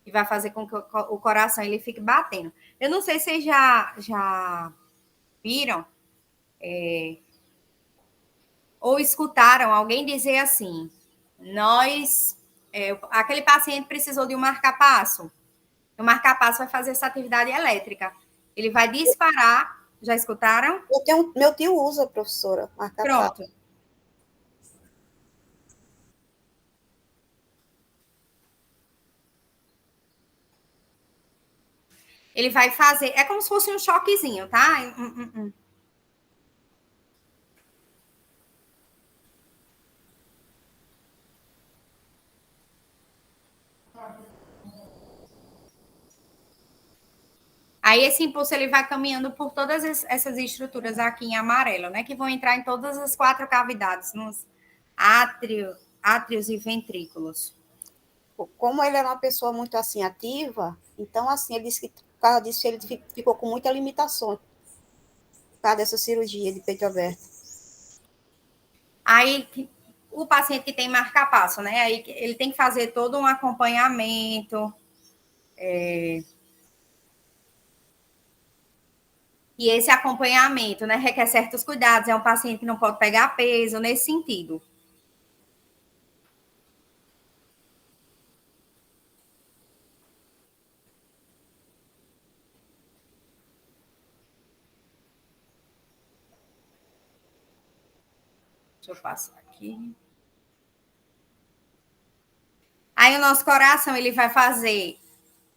E vai fazer com que o coração ele fique batendo. Eu não sei se vocês já viram ou escutaram alguém dizer assim, aquele paciente precisou de um marca-passo. O marca-passo vai fazer essa atividade elétrica. Ele vai disparar. Já escutaram? Meu tio usa, professora, marca-passo. Pronto. Ele vai fazer... É como se fosse um choquezinho, tá? Aí esse impulso ele vai caminhando por todas essas estruturas aqui em amarelo, né? Que vão entrar em todas as 4 cavidades, nos átrios e ventrículos. Como ele era uma pessoa muito assim ativa, então assim ele disse que por causa disso ele ficou com muita limitação por causa dessa cirurgia de peito aberto. Aí o paciente que tem marca-passo, né? Aí ele tem que fazer todo um acompanhamento. E esse acompanhamento, né, requer certos cuidados. É um paciente que não pode pegar peso, nesse sentido. Deixa eu passar aqui. Aí o nosso coração, ele vai fazer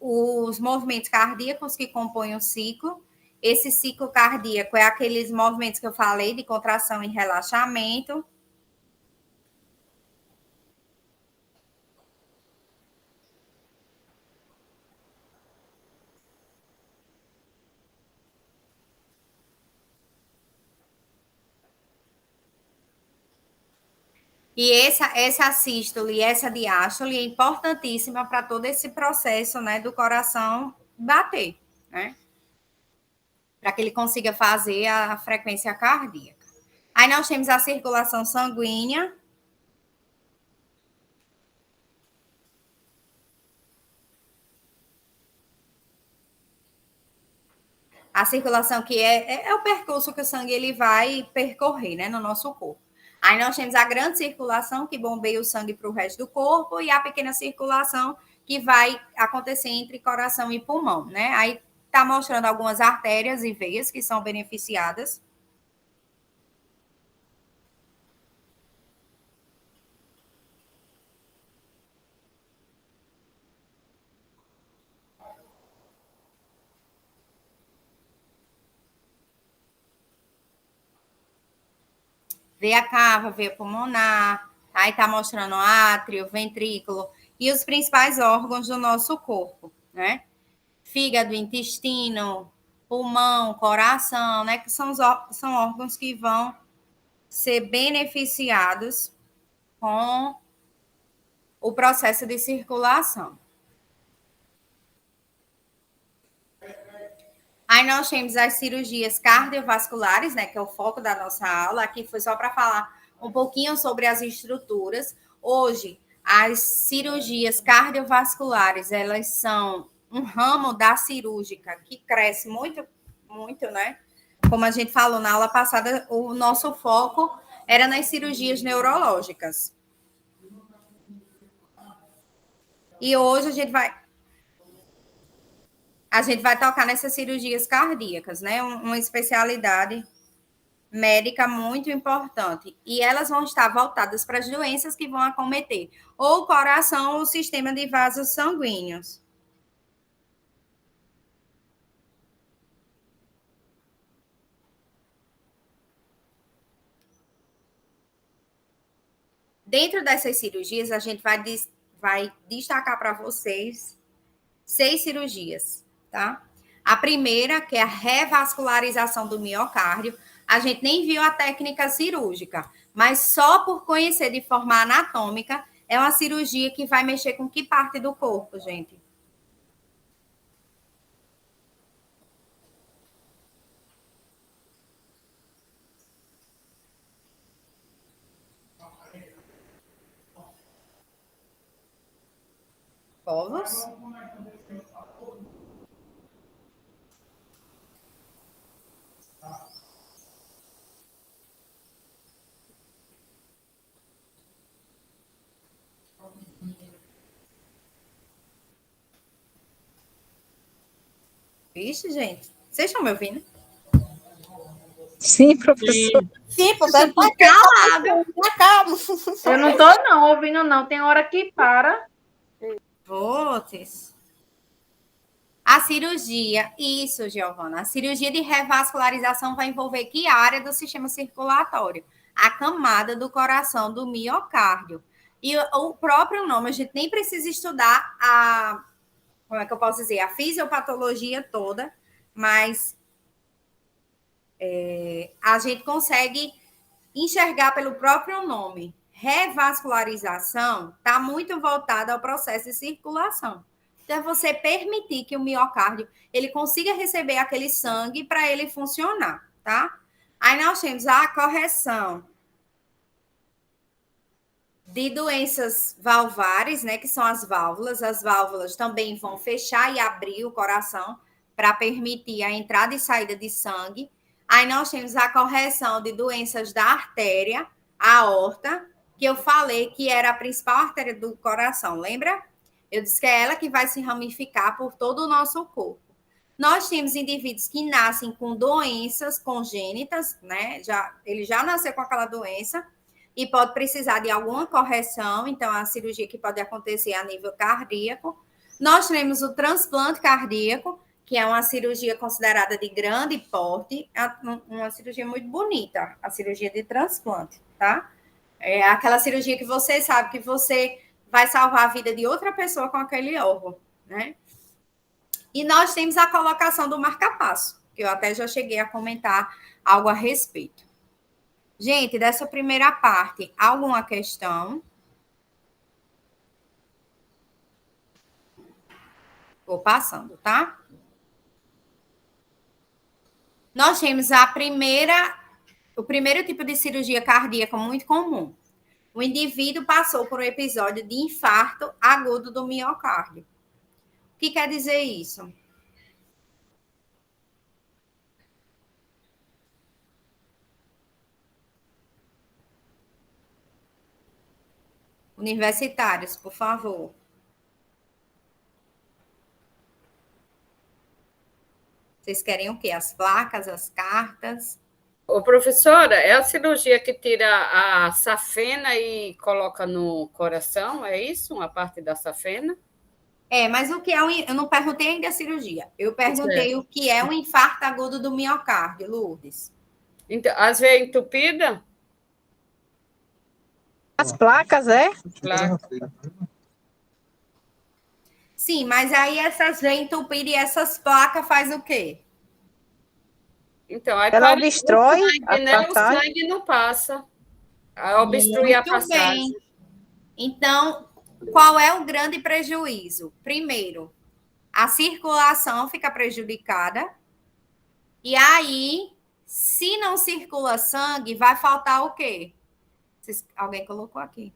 os movimentos cardíacos que compõem o ciclo. Esse ciclo cardíaco é aqueles movimentos que eu falei de contração e relaxamento. E essa sístole e essa diástole é importantíssima para todo esse processo, né, do coração bater, né? Para que ele consiga fazer a frequência cardíaca. Aí nós temos a circulação sanguínea. A circulação que é o percurso que o sangue ele vai percorrer, né, no nosso corpo. Aí nós temos a grande circulação, que bombeia o sangue para o resto do corpo, e a pequena circulação, que vai acontecer entre coração e pulmão, né? Aí está mostrando algumas artérias e veias que são beneficiadas. Veia cava, veia pulmonar, aí está mostrando átrio, ventrículo e os principais órgãos do nosso corpo, né? Fígado, intestino, pulmão, coração, né? Que são órgãos que vão ser beneficiados com o processo de circulação. Aí nós temos as cirurgias cardiovasculares, né, que é o foco da nossa aula. Aqui foi só para falar um pouquinho sobre as estruturas. Hoje, as cirurgias cardiovasculares, elas são um ramo da cirúrgica que cresce muito, muito, né? Como a gente falou na aula passada, o nosso foco era nas cirurgias neurológicas. E hoje a gente vai tocar nessas cirurgias cardíacas, né? Uma especialidade médica muito importante. E elas vão estar voltadas para as doenças que vão acometer ou o coração ou o sistema de vasos sanguíneos. Dentro dessas cirurgias, a gente vai destacar para vocês 6 cirurgias, tá? A primeira, que é a revascularização do miocárdio, a gente nem viu a técnica cirúrgica, mas só por conhecer de forma anatômica, é uma cirurgia que vai mexer com que parte do corpo, gente? Povos? Vixe, gente. Vocês estão me ouvindo? Sim, professor. Sim, você tá calado. calmo. Eu não tô não ouvindo não, tem hora que para. Putz. A cirurgia, isso, Giovana. A cirurgia de revascularização vai envolver que área do sistema circulatório? A camada do coração do miocárdio. E o próprio nome, a gente nem precisa estudar como é que eu posso dizer, a fisiopatologia toda, mas a gente consegue enxergar pelo próprio nome. Revascularização está muito voltada ao processo de circulação. Então, é você permitir que o miocárdio ele consiga receber aquele sangue para ele funcionar, tá? Aí nós temos a correção de doenças valvares, né, que são as válvulas. As válvulas também vão fechar e abrir o coração para permitir a entrada e saída de sangue. Aí nós temos a correção de doenças da artéria, a aorta, que eu falei que era a principal artéria do coração, lembra? Eu disse que é ela que vai se ramificar por todo o nosso corpo. Nós temos indivíduos que nascem com doenças congênitas, né? Ele já nasceu com aquela doença e pode precisar de alguma correção, então a cirurgia que pode acontecer a nível cardíaco. Nós temos o transplante cardíaco, que é uma cirurgia considerada de grande porte, uma cirurgia muito bonita, a cirurgia de transplante, tá? É aquela cirurgia que você sabe que você vai salvar a vida de outra pessoa com aquele órgão, né? E nós temos a colocação do marca-passo, que eu até já cheguei a comentar algo a respeito. Gente, dessa primeira parte, alguma questão? Vou passando, tá? Nós temos o primeiro tipo de cirurgia cardíaca muito comum. O indivíduo passou por um episódio de infarto agudo do miocárdio. O que quer dizer isso? Universitários, por favor. Vocês querem o quê? As placas, as cartas? Ô, professora, é a cirurgia que tira a safena e coloca no coração, é isso? Uma parte da safena? Mas o que é eu não perguntei ainda a cirurgia. Eu perguntei o que é um infarto agudo do miocárdio, Lourdes. Então, as veias entupidas? As placas, é? Sim, mas aí essas veias entupidas e essas placas faz o quê? Então, aí ela obstrói sangue, né? O sangue não passa. Aí obstrui a passagem. Bem. Então, qual é o grande prejuízo? Primeiro, a circulação fica prejudicada. E aí, se não circula sangue, vai faltar o quê? Alguém colocou aqui.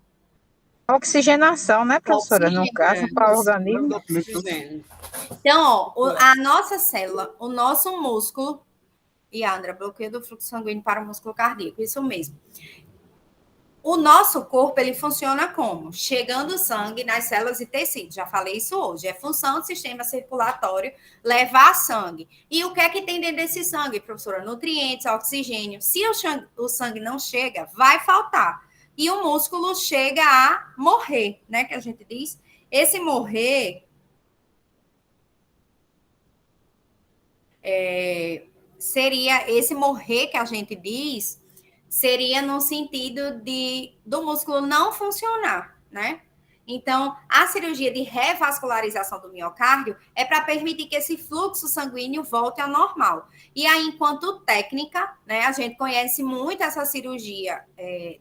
Oxigenação, né, professora? No caso, para o organismo. Então, a nossa célula, o nosso músculo, e Andra, bloqueio do fluxo sanguíneo para o músculo cardíaco, isso mesmo. o nosso corpo, ele funciona como? Chegando sangue nas células e tecidos. Já falei isso hoje. É função do sistema circulatório levar sangue. E o que é que tem dentro desse sangue, professora? Nutrientes, oxigênio. Se o sangue não chega, vai faltar. E o músculo chega a morrer, né? Que a gente diz. Esse morrer seria esse morrer que a gente diz, seria no sentido do músculo não funcionar, né? Então, a cirurgia de revascularização do miocárdio é para permitir que esse fluxo sanguíneo volte ao normal. E aí, enquanto técnica, né, a gente conhece muito essa cirurgia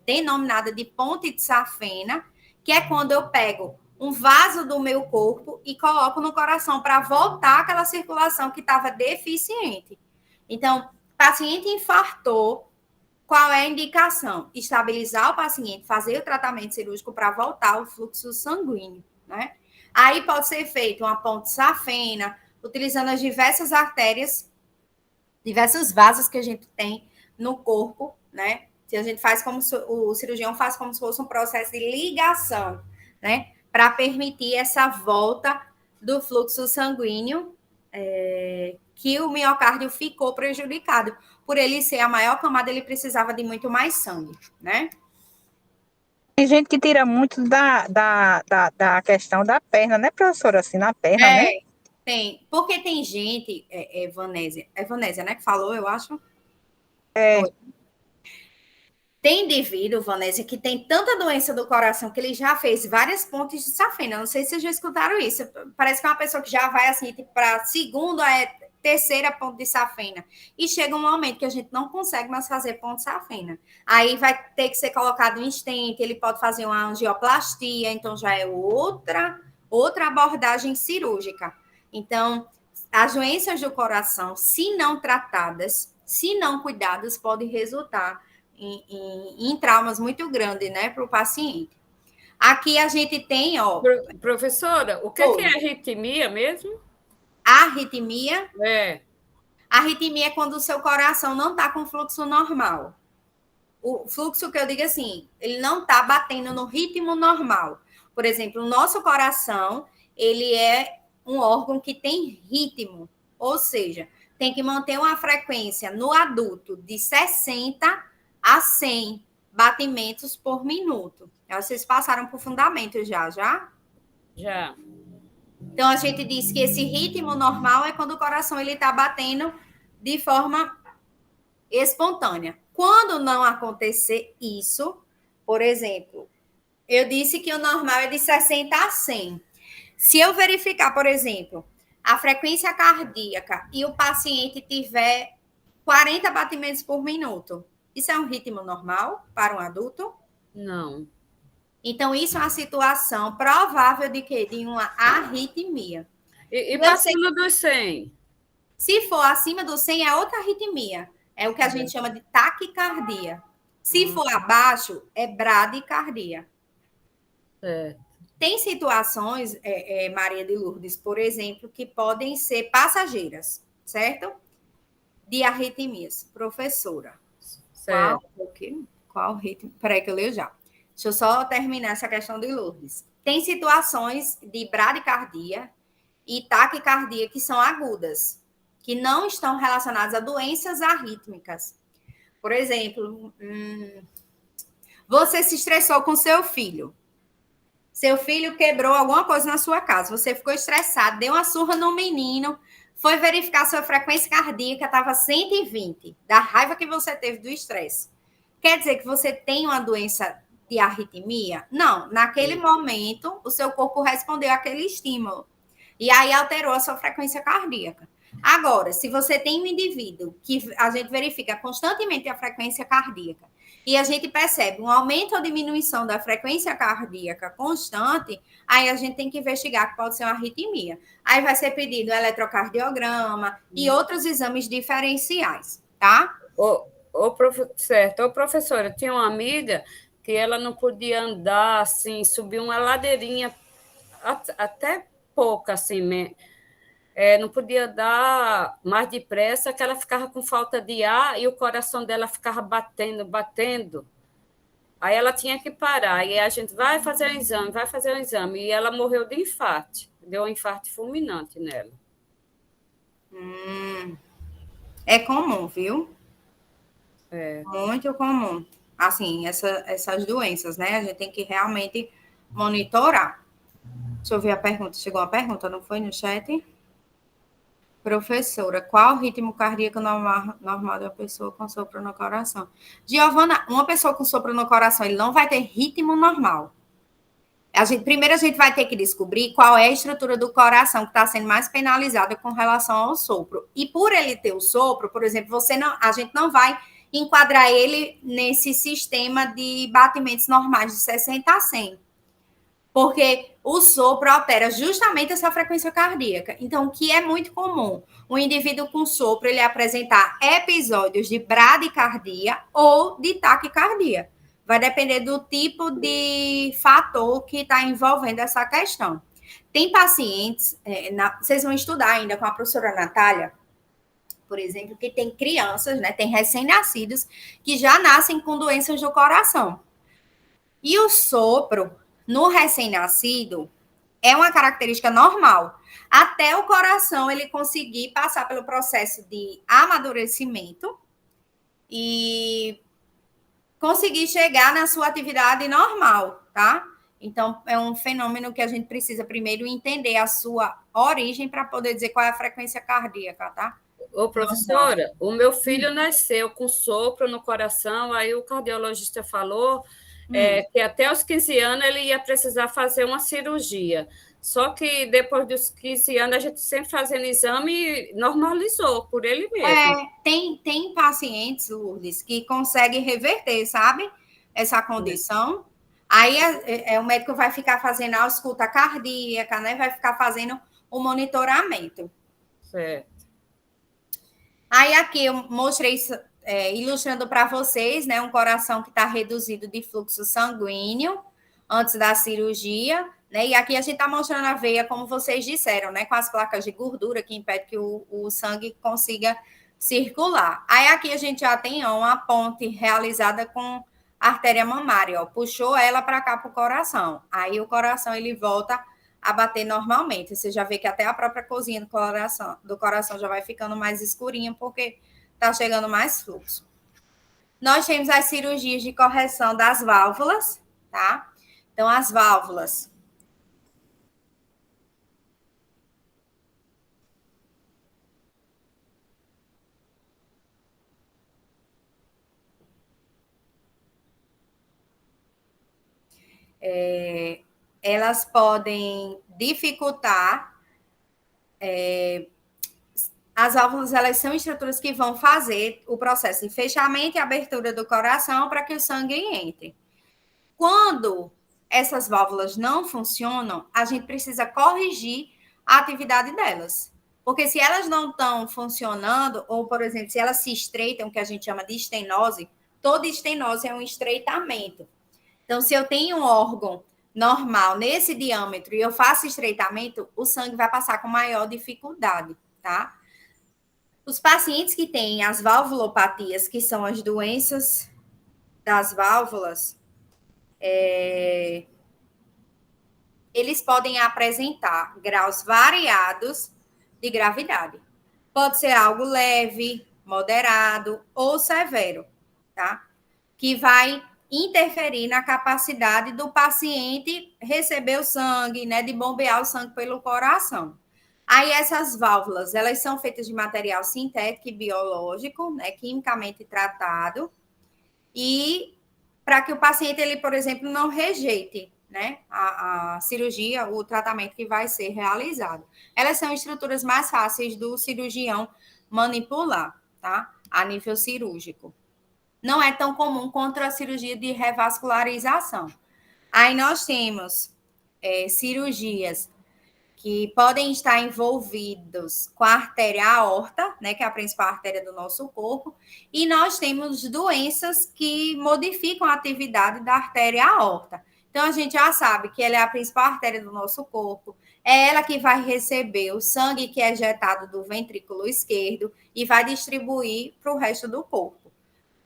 denominada de ponte de safena, que é quando eu pego um vaso do meu corpo e coloco no coração para voltar aquela circulação que estava deficiente. Então, paciente infartou, qual é a indicação? Estabilizar o paciente, fazer o tratamento cirúrgico para voltar o fluxo sanguíneo, né? Aí pode ser feito uma ponte safena, utilizando as diversas artérias, diversos vasos que a gente tem no corpo, né? Se a gente faz como o cirurgião faz como se fosse um processo de ligação, né? Para permitir essa volta do fluxo sanguíneo que o miocárdio ficou prejudicado. Por ele ser a maior camada, ele precisava de muito mais sangue, né? Tem gente que tira muito da questão da perna, né, professora? Assim, na perna, né? Tem. Porque tem gente, Vanésia, né, que falou, eu acho. É. Tem indivíduo, Vanésia, que tem tanta doença do coração que ele já fez várias pontes de safena. Não sei se vocês já escutaram isso. Parece que é uma pessoa que já vai assim, tipo, para a segunda, terceira ponte de safena. E chega um momento que a gente não consegue mais fazer ponte de safena. Aí vai ter que ser colocado um stent, ele pode fazer uma angioplastia, então já é outra abordagem cirúrgica. Então, as doenças do coração, se não tratadas, se não cuidadas, podem resultar em traumas muito grandes, né, para o paciente. Aqui a gente tem, ó... Professora, o que é arritmia mesmo? Arritmia? É. Arritmia é quando o seu coração não está com fluxo normal. O fluxo que eu digo assim, ele não está batendo no ritmo normal. Por exemplo, o nosso coração, ele é um órgão que tem ritmo, ou seja, tem que manter uma frequência no adulto de 60 a 100 batimentos por minuto. Vocês passaram por fundamento já? Já. Então, a gente diz que esse ritmo normal é quando o coração está batendo de forma espontânea. Quando não acontecer isso, por exemplo, eu disse que o normal é de 60 a 100. Se eu verificar, por exemplo, a frequência cardíaca e o paciente tiver 40 batimentos por minuto, isso é um ritmo normal para um adulto? Não. Então, isso é uma situação provável de quê? De uma arritmia. E acima dos 100? Se for acima dos 100, é outra arritmia. É o que a gente chama de taquicardia. Se for abaixo, é bradicardia. Tem situações, Maria de Lourdes, por exemplo, que podem ser passageiras, certo? De arritmias. Professora. Certo. Qual ritmo? Peraí que eu leio já. Deixa eu só terminar essa questão de Lourdes. Tem situações de bradicardia e taquicardia que são agudas, que não estão relacionadas a doenças arrítmicas. Por exemplo, você se estressou com seu filho. Seu filho quebrou alguma coisa na sua casa. Você ficou estressado, deu uma surra no menino, foi verificar sua frequência cardíaca, estava 120, da raiva que você teve do estresse. Quer dizer que você tem uma doença de arritmia? Não. Naquele momento, o seu corpo respondeu àquele estímulo. E aí alterou a sua frequência cardíaca. Agora, se você tem um indivíduo que a gente verifica constantemente a frequência cardíaca e a gente percebe um aumento ou diminuição da frequência cardíaca constante, aí a gente tem que investigar que pode ser uma arritmia. Aí vai ser pedido um eletrocardiograma e outros exames diferenciais, tá? Certo. Professora, tinha uma amiga que ela não podia andar, assim, subir uma ladeirinha até pouca, assim, não podia dar mais depressa, que ela ficava com falta de ar e o coração dela ficava batendo. Aí ela tinha que parar, e a gente vai fazer o exame, e ela morreu de infarto, deu um infarto fulminante nela. É comum, viu? É. Muito comum. Assim, essas doenças, né? A gente tem que realmente monitorar. Deixa eu ver a pergunta. Chegou uma pergunta, não foi no chat? Professora, qual o ritmo cardíaco normal de uma pessoa com sopro no coração? Giovana, uma pessoa com sopro no coração, ele não vai ter ritmo normal. Primeiro a gente vai ter que descobrir qual é a estrutura do coração que está sendo mais penalizada com relação ao sopro. E por ele ter o sopro, por exemplo, a gente não vai enquadrar ele nesse sistema de batimentos normais de 60 a 100. Porque o sopro altera justamente essa frequência cardíaca. Então, o que é muito comum? O indivíduo com sopro, ele apresentar episódios de bradicardia ou de taquicardia. Vai depender do tipo de fator que está envolvendo essa questão. Tem pacientes, vocês vão estudar ainda com a professora Natália, por exemplo, que tem crianças, né, tem recém-nascidos, que já nascem com doenças do coração. E o sopro no recém-nascido é uma característica normal, até o coração ele conseguir passar pelo processo de amadurecimento e conseguir chegar na sua atividade normal, tá? Então, é um fenômeno que a gente precisa primeiro entender a sua origem para poder dizer qual é a frequência cardíaca, tá? Ô, professora, o meu filho nasceu com sopro no coração, aí o cardiologista falou que até os 15 anos ele ia precisar fazer uma cirurgia. Só que depois dos 15 anos, a gente sempre fazendo exame, normalizou por ele mesmo. Tem pacientes, Lourdes, que conseguem reverter, sabe? Essa condição. Aí o médico vai ficar fazendo a ausculta cardíaca, né? Vai ficar fazendo o monitoramento. Certo. Aí aqui eu mostrei, ilustrando para vocês, né? Um coração que está reduzido de fluxo sanguíneo antes da cirurgia, né? E aqui a gente está mostrando a veia, como vocês disseram, né? Com as placas de gordura que impede que o sangue consiga circular. Aí aqui a gente já tem uma ponte realizada com artéria mamária, ó. Puxou ela para cá para o coração. Aí o coração ele volta a bater normalmente. Você já vê que até a própria cozinha do coração já vai ficando mais escurinha porque está chegando mais fluxo. Nós temos as cirurgias de correção das válvulas, tá? Então, as válvulas. Elas podem dificultar. As válvulas, elas são estruturas que vão fazer o processo de fechamento e abertura do coração para que o sangue entre. Quando essas válvulas não funcionam, a gente precisa corrigir a atividade delas. Porque se elas não estão funcionando, ou, por exemplo, se elas se estreitam, que a gente chama de estenose, toda estenose é um estreitamento. Então, se eu tenho um órgão normal nesse diâmetro e eu faço estreitamento, o sangue vai passar com maior dificuldade, tá? Os pacientes que têm as valvulopatias, que são as doenças das válvulas, eles podem apresentar graus variados de gravidade. Pode ser algo leve, moderado ou severo, tá? Que vai interferir na capacidade do paciente receber o sangue, né? De bombear o sangue pelo coração. Aí essas válvulas, elas são feitas de material sintético e biológico, né? Quimicamente tratado. E para que o paciente, ele, por exemplo, não rejeite, né, a cirurgia, o tratamento que vai ser realizado. Elas são estruturas mais fáceis do cirurgião manipular, tá? A nível cirúrgico. Não é tão comum contra a cirurgia de revascularização. Aí nós temos cirurgias que podem estar envolvidos com a artéria aorta, né, que é a principal artéria do nosso corpo, e nós temos doenças que modificam a atividade da artéria aorta. Então, a gente já sabe que ela é a principal artéria do nosso corpo, é ela que vai receber o sangue que é ejetado do ventrículo esquerdo e vai distribuir para o resto do corpo.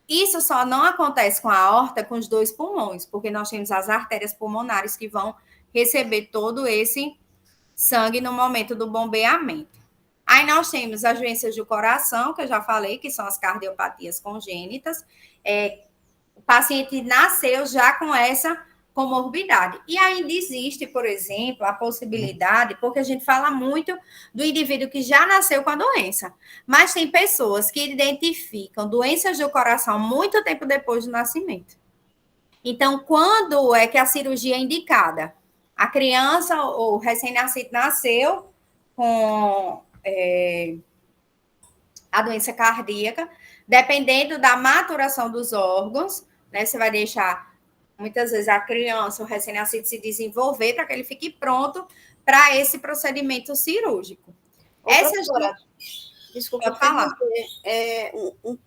Isso só não acontece com a aorta com os 2 pulmões, porque nós temos as artérias pulmonares que vão receber todo esse sangue no momento do bombeamento. Aí nós temos as doenças do coração, que eu já falei, que são as cardiopatias congênitas. O paciente nasceu já com essa comorbidade. E ainda existe, por exemplo, a possibilidade, porque a gente fala muito do indivíduo que já nasceu com a doença, mas tem pessoas que identificam doenças do coração muito tempo depois do nascimento. Então, quando é que a cirurgia é indicada? A criança ou o recém-nascido nasceu com a doença cardíaca, dependendo da maturação dos órgãos, né? Você vai deixar, muitas vezes, a criança, o recém-nascido, se desenvolver para que ele fique pronto para esse procedimento cirúrgico. Desculpa falar.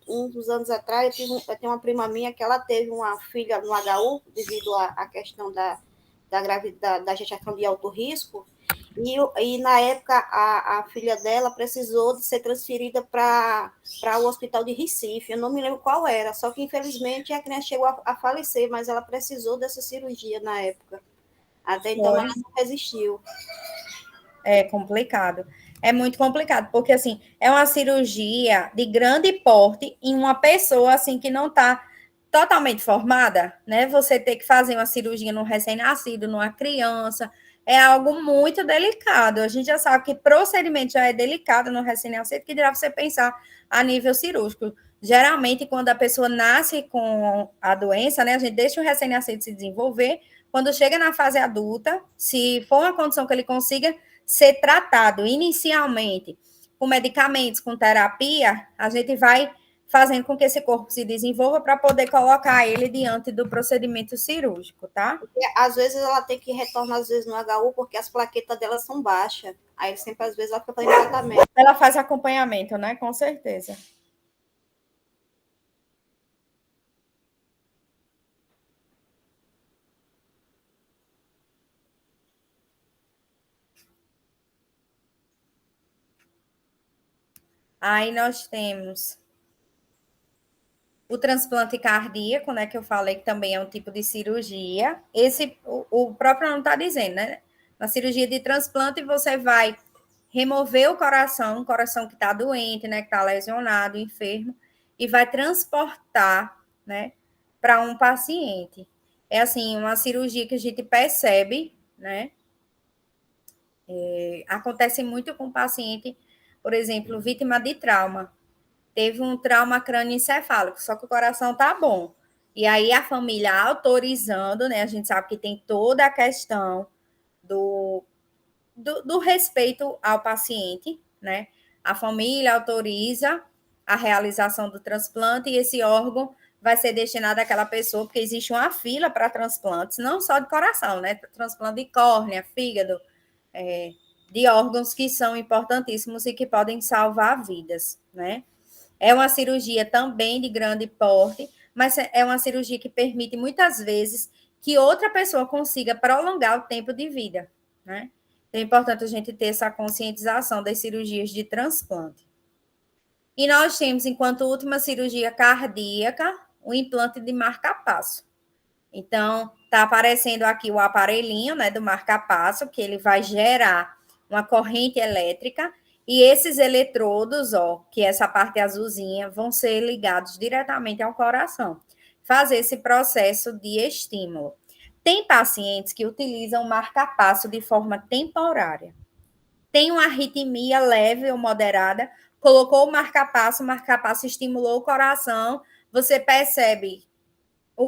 Uns anos atrás, eu tenho uma prima minha que ela teve uma filha no HU, devido à questão da gravidez, da gestação de alto risco, e na época a filha dela precisou de ser transferida para o hospital de Recife, eu não me lembro qual era, só que infelizmente a criança chegou a falecer, mas ela precisou dessa cirurgia na época. Até então ela não resistiu. É complicado. É muito complicado, porque assim, é uma cirurgia de grande porte em uma pessoa assim que não está totalmente formada, né? Você ter que fazer uma cirurgia no recém-nascido, numa criança, é algo muito delicado. A gente já sabe que procedimento já é delicado no recém-nascido, que dirá você pensar a nível cirúrgico. Geralmente, quando a pessoa nasce com a doença, né? A gente deixa o recém-nascido se desenvolver. Quando chega na fase adulta, se for uma condição que ele consiga ser tratado inicialmente com medicamentos, com terapia, a gente vai fazendo com que esse corpo se desenvolva para poder colocar ele diante do procedimento cirúrgico, tá? Porque, às vezes ela tem que retornar, às vezes, no HU, porque as plaquetas dela são baixas. Aí sempre, às vezes, ela fica fazendo tratamento. Ela faz acompanhamento, né? Com certeza. Aí nós temos o transplante cardíaco, né, que eu falei que também é um tipo de cirurgia. O próprio nome está dizendo, né? Na cirurgia de transplante, você vai remover o coração que está doente, né, que está lesionado, enfermo, e vai transportar, né, para um paciente. É assim, uma cirurgia que a gente percebe, né? Acontece muito com o paciente, por exemplo, vítima de trauma. Teve um trauma crânioencefálico, só que o coração tá bom. E aí a família autorizando, né? A gente sabe que tem toda a questão do respeito ao paciente, né? A família autoriza a realização do transplante e esse órgão vai ser destinado àquela pessoa, porque existe uma fila para transplantes, não só de coração, né? Transplante de córnea, fígado, de órgãos que são importantíssimos e que podem salvar vidas, né? É uma cirurgia também de grande porte, mas é uma cirurgia que permite muitas vezes que outra pessoa consiga prolongar o tempo de vida, né? Então, é importante a gente ter essa conscientização das cirurgias de transplante. E nós temos, enquanto última cirurgia cardíaca, o implante de marca-passo. Então, está aparecendo aqui o aparelhinho, né, do marca-passo, que ele vai gerar uma corrente elétrica, e esses eletrodos, ó, que essa parte azulzinha, vão ser ligados diretamente ao coração. Fazer esse processo de estímulo. Tem pacientes que utilizam o marca-passo de forma temporária. Tem uma arritmia leve ou moderada, colocou o marca-passo estimulou o coração, você percebe.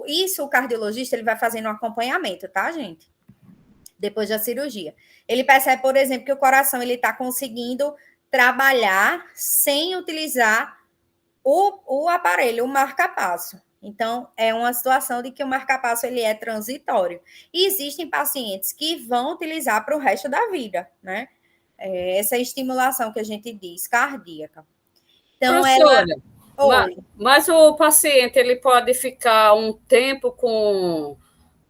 Isso o cardiologista ele vai fazendo um acompanhamento, tá, gente? Depois da cirurgia. Ele percebe, por exemplo, que o coração ele está conseguindo trabalhar sem utilizar o aparelho, o marca-passo. Então, é uma situação de que o marca-passo ele é transitório. E existem pacientes que vão utilizar para o resto da vida, né? Essa estimulação que a gente diz, cardíaca. Então, mas o paciente ele pode ficar um tempo com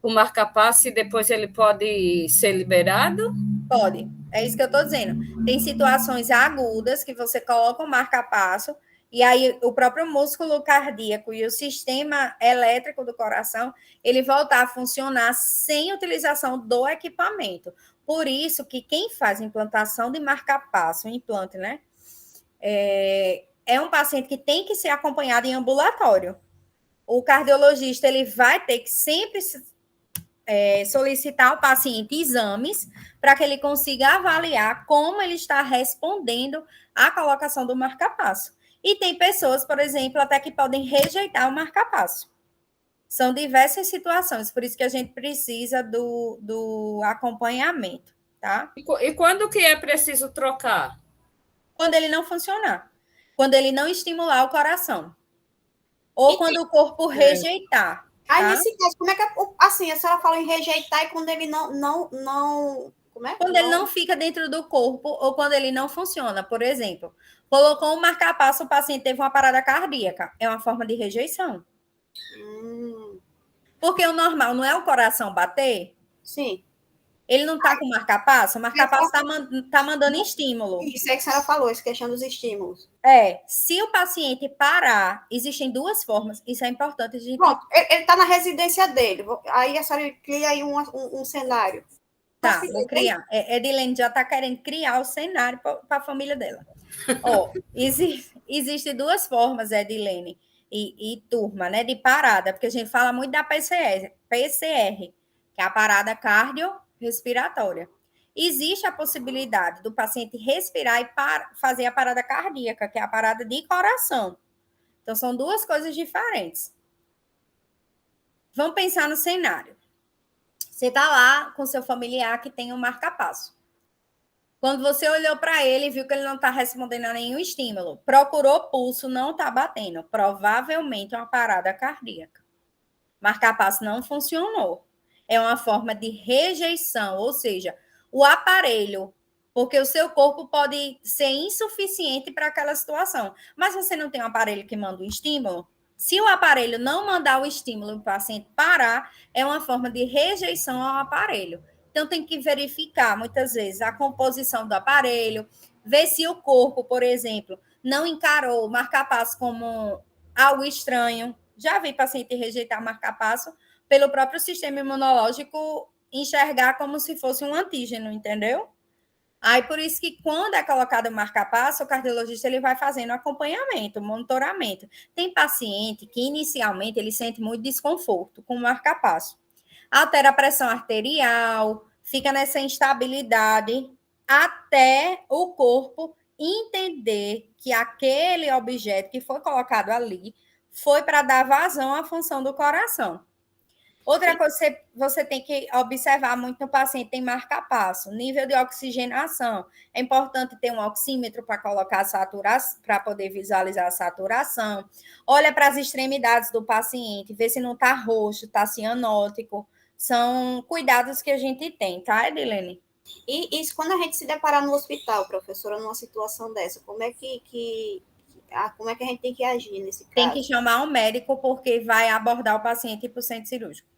o marca-passo e depois ele pode ser liberado? Pode, é isso que eu estou dizendo. Tem situações agudas que você coloca o marca-passo E aí, o próprio músculo cardíaco e o sistema elétrico do coração, ele voltar a funcionar sem utilização do equipamento. Por isso que quem faz implantação de marca-passo, implante, né? É um paciente que tem que ser acompanhado em ambulatório. O cardiologista, ele vai ter que sempre solicitar ao paciente exames para que ele consiga avaliar como ele está respondendo à colocação do marca-passo. E tem pessoas, por exemplo, até que podem rejeitar o marca-passo. São diversas situações, por isso que a gente precisa do acompanhamento, tá? E quando que é preciso trocar? Quando ele não funcionar. Quando ele não estimular o coração. Ou quando o corpo rejeitar. Aí, tá? nesse caso, como é que assim, a senhora fala em rejeitar e quando ele não como é? Quando ele não fica dentro do corpo ou quando ele não funciona, por exemplo, colocou um marca-passo, o paciente teve uma parada cardíaca, é uma forma de rejeição. Porque o normal não é o coração bater? Sim. Ele não está com marca-passo? O marca-passo está mandando estímulo. Isso é que a senhora falou, essa questão dos estímulos. Se o paciente parar, existem duas formas, isso é importante a gente... Pronto, ele está na residência dele, aí a senhora cria aí um cenário. Tá, vou criar. Edilene já está querendo criar o cenário para a família dela. Existem duas formas, Edilene e turma, né, de parada, porque a gente fala muito da PCR, que é a parada cardiorrespiratória. Existe a possibilidade do paciente respirar e fazer a parada cardíaca, que é a parada de coração. Então, são duas coisas diferentes. Vamos pensar no cenário. Você está lá com seu familiar que tem um marca-passo. Quando você olhou para ele e viu que ele não está respondendo a nenhum estímulo, procurou pulso, não está batendo. Provavelmente é uma parada cardíaca. Marca-passo não funcionou. É uma forma de rejeição, ou seja, o aparelho, porque o seu corpo pode ser insuficiente para aquela situação. Mas você não tem um aparelho que manda um estímulo? Se o aparelho não mandar o estímulo para o paciente parar, é uma forma de rejeição ao aparelho. Então, tem que verificar, muitas vezes, a composição do aparelho, ver se o corpo, por exemplo, não encarou o marca-passo como algo estranho. Já vi paciente rejeitar marca-passo pelo próprio sistema imunológico enxergar como se fosse um antígeno, entendeu? Aí, por isso que quando é colocado o marca-passo, o cardiologista ele vai fazendo acompanhamento, monitoramento. Tem paciente que, inicialmente, ele sente muito desconforto com o marca-passo. Altera a pressão arterial, fica nessa instabilidade, até o corpo entender que aquele objeto que foi colocado ali foi para dar vazão à função do coração. Outra coisa que você tem que observar muito no paciente tem marca-passo, nível de oxigenação. É importante ter um oxímetro para colocar a saturação, para poder visualizar a saturação. Olha para as extremidades do paciente, vê se não está roxo, está cianótico. São cuidados que a gente tem, tá, Edilene? E isso quando a gente se deparar no hospital, professora, numa situação dessa, como é que a gente tem que agir nesse caso? Tem que chamar um médico porque vai abordar o paciente para o centro cirúrgico.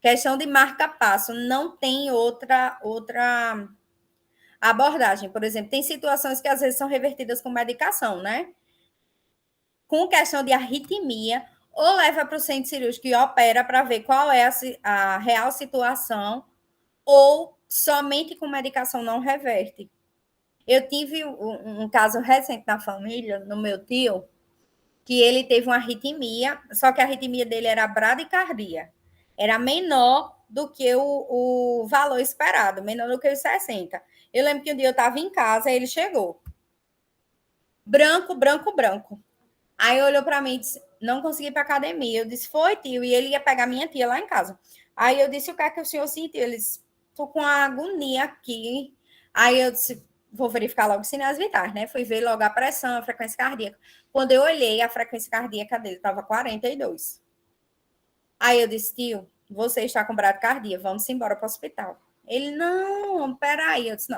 Questão de marca-passo, não tem outra abordagem. Por exemplo, tem situações que às vezes são revertidas com medicação, né? Com questão de arritmia, ou leva para o centro cirúrgico e opera para ver qual é a real situação, ou somente com medicação não reverte. Eu tive um caso recente na família, no meu tio, que ele teve uma arritmia, só que a arritmia dele era bradicardia. Era menor do que o valor esperado, menor do que os 60. Eu lembro que um dia eu estava em casa e ele chegou. Branco, branco, branco. Aí olhou para mim e disse, não consegui ir para academia. Eu disse, foi, tio. E ele ia pegar minha tia lá em casa. Aí eu disse, o que é que o senhor sentiu? Ele disse, estou com uma agonia aqui. Aí eu disse, vou verificar logo os sinais vitais, né? Fui ver logo a pressão, a frequência cardíaca. Quando eu olhei, a frequência cardíaca dele estava 42. Aí eu disse, tio, você está com bradicardia, vamos embora para o hospital. Ele, não, peraí. Eu disse,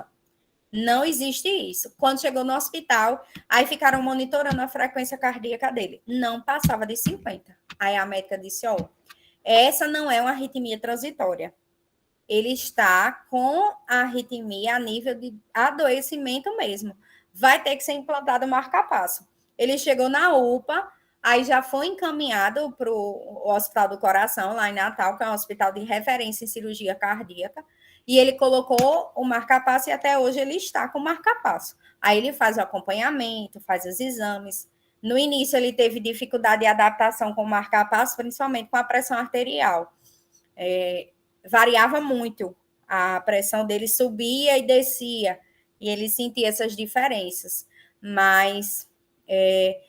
não existe isso. Quando chegou no hospital, aí ficaram monitorando a frequência cardíaca dele. Não passava de 50. Aí a médica disse, essa não é uma arritmia transitória. Ele está com a arritmia a nível de adoecimento mesmo. Vai ter que ser implantado o marca-passo. Ele chegou na UPA, aí já foi encaminhado para o Hospital do Coração, lá em Natal, que é um hospital de referência em cirurgia cardíaca, e ele colocou o marca-passo e até hoje ele está com o marca-passo. Aí ele faz o acompanhamento, faz os exames. No início ele teve dificuldade de adaptação com o marca-passo, principalmente com a pressão arterial. Variava muito, a pressão dele subia e descia, e ele sentia essas diferenças. Mas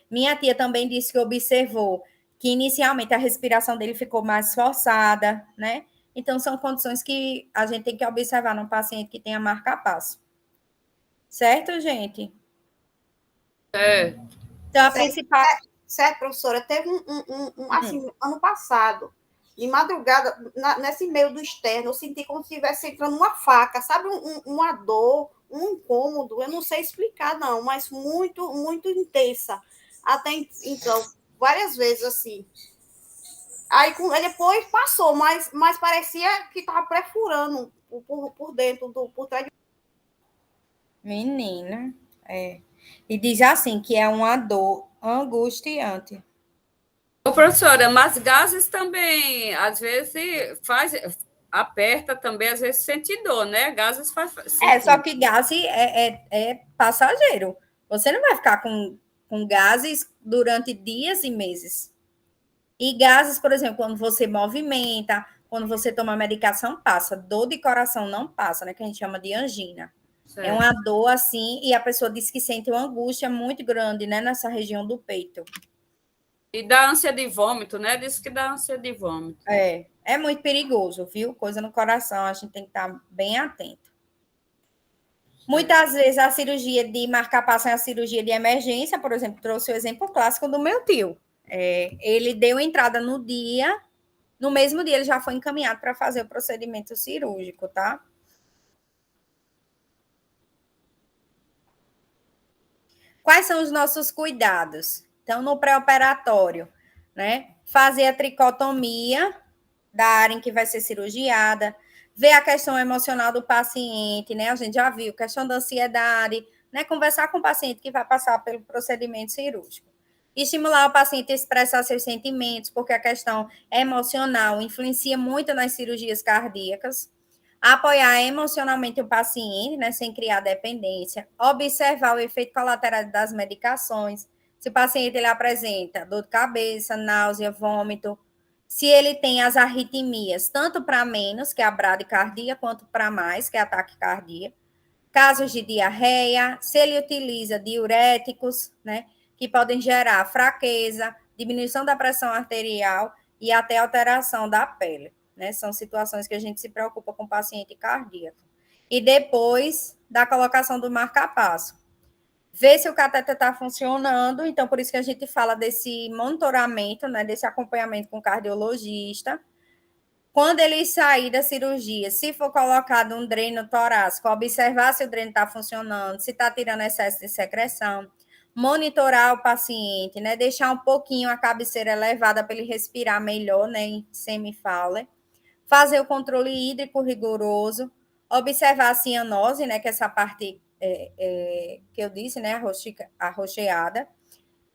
minha tia também disse que observou que inicialmente a respiração dele ficou mais forçada, né? Então, são condições que a gente tem que observar num paciente que tenha marca-passo. Certo, gente? Então, a principal... Certo, professora. Teve assim, ano passado, de madrugada, nesse meio do externo, eu senti como se estivesse entrando uma faca, sabe? Uma dor, um incômodo, eu não sei explicar, não, mas muito, muito intensa. Até então, várias vezes assim. Aí depois passou, mas parecia que estava perfurando por dentro, por trás. Menina, E diz assim, que é uma dor angustiante. Ô, professora, mas gases também, às vezes, aperta também, às vezes sente dor, né? Gases faz só que gases é passageiro. Você não vai ficar com gases durante dias e meses. E gases, por exemplo, quando você movimenta, quando você toma medicação, passa. Dor de coração não passa, né? Que a gente chama de angina. Certo. É uma dor assim, e a pessoa diz que sente uma angústia muito grande, né? Nessa região do peito. E dá ânsia de vômito, né? Diz que dá ânsia de vômito. É muito perigoso, viu? Coisa no coração, a gente tem que estar bem atento. Muitas vezes a cirurgia de marca-passo é a cirurgia de emergência, por exemplo, trouxe o exemplo clássico do meu tio. Ele deu entrada no mesmo dia ele já foi encaminhado para fazer o procedimento cirúrgico, tá? Quais são os nossos cuidados? Então, no pré-operatório, né? Fazer a tricotomia da área em que vai ser cirurgiada, ver a questão emocional do paciente, né? A gente já viu, questão da ansiedade, né? Conversar com o paciente que vai passar pelo procedimento cirúrgico. Estimular o paciente a expressar seus sentimentos, porque a questão emocional influencia muito nas cirurgias cardíacas. Apoiar emocionalmente o paciente, né, sem criar dependência. Observar o efeito colateral das medicações. Se o paciente ele apresenta dor de cabeça, náusea, vômito. Se ele tem as arritmias, tanto para menos, que é a bradicardia, quanto para mais, que é a taquicardia. Casos de diarreia. Se ele utiliza diuréticos, né, que podem gerar fraqueza, diminuição da pressão arterial e até alteração da pele. Né? São situações que a gente se preocupa com o paciente cardíaco. E depois da colocação do marca-passo. Ver se o cateter está funcionando, então por isso que a gente fala desse monitoramento, né, desse acompanhamento com o cardiologista. Quando ele sair da cirurgia, se for colocado um dreno torácico, observar se o dreno está funcionando, se está tirando excesso de secreção, monitorar o paciente, né, deixar um pouquinho a cabeceira elevada para ele respirar melhor, né, em semi-Fowler. Fazer o controle hídrico rigoroso, observar a cianose, né, que é essa parte que eu disse, né, arroxeada,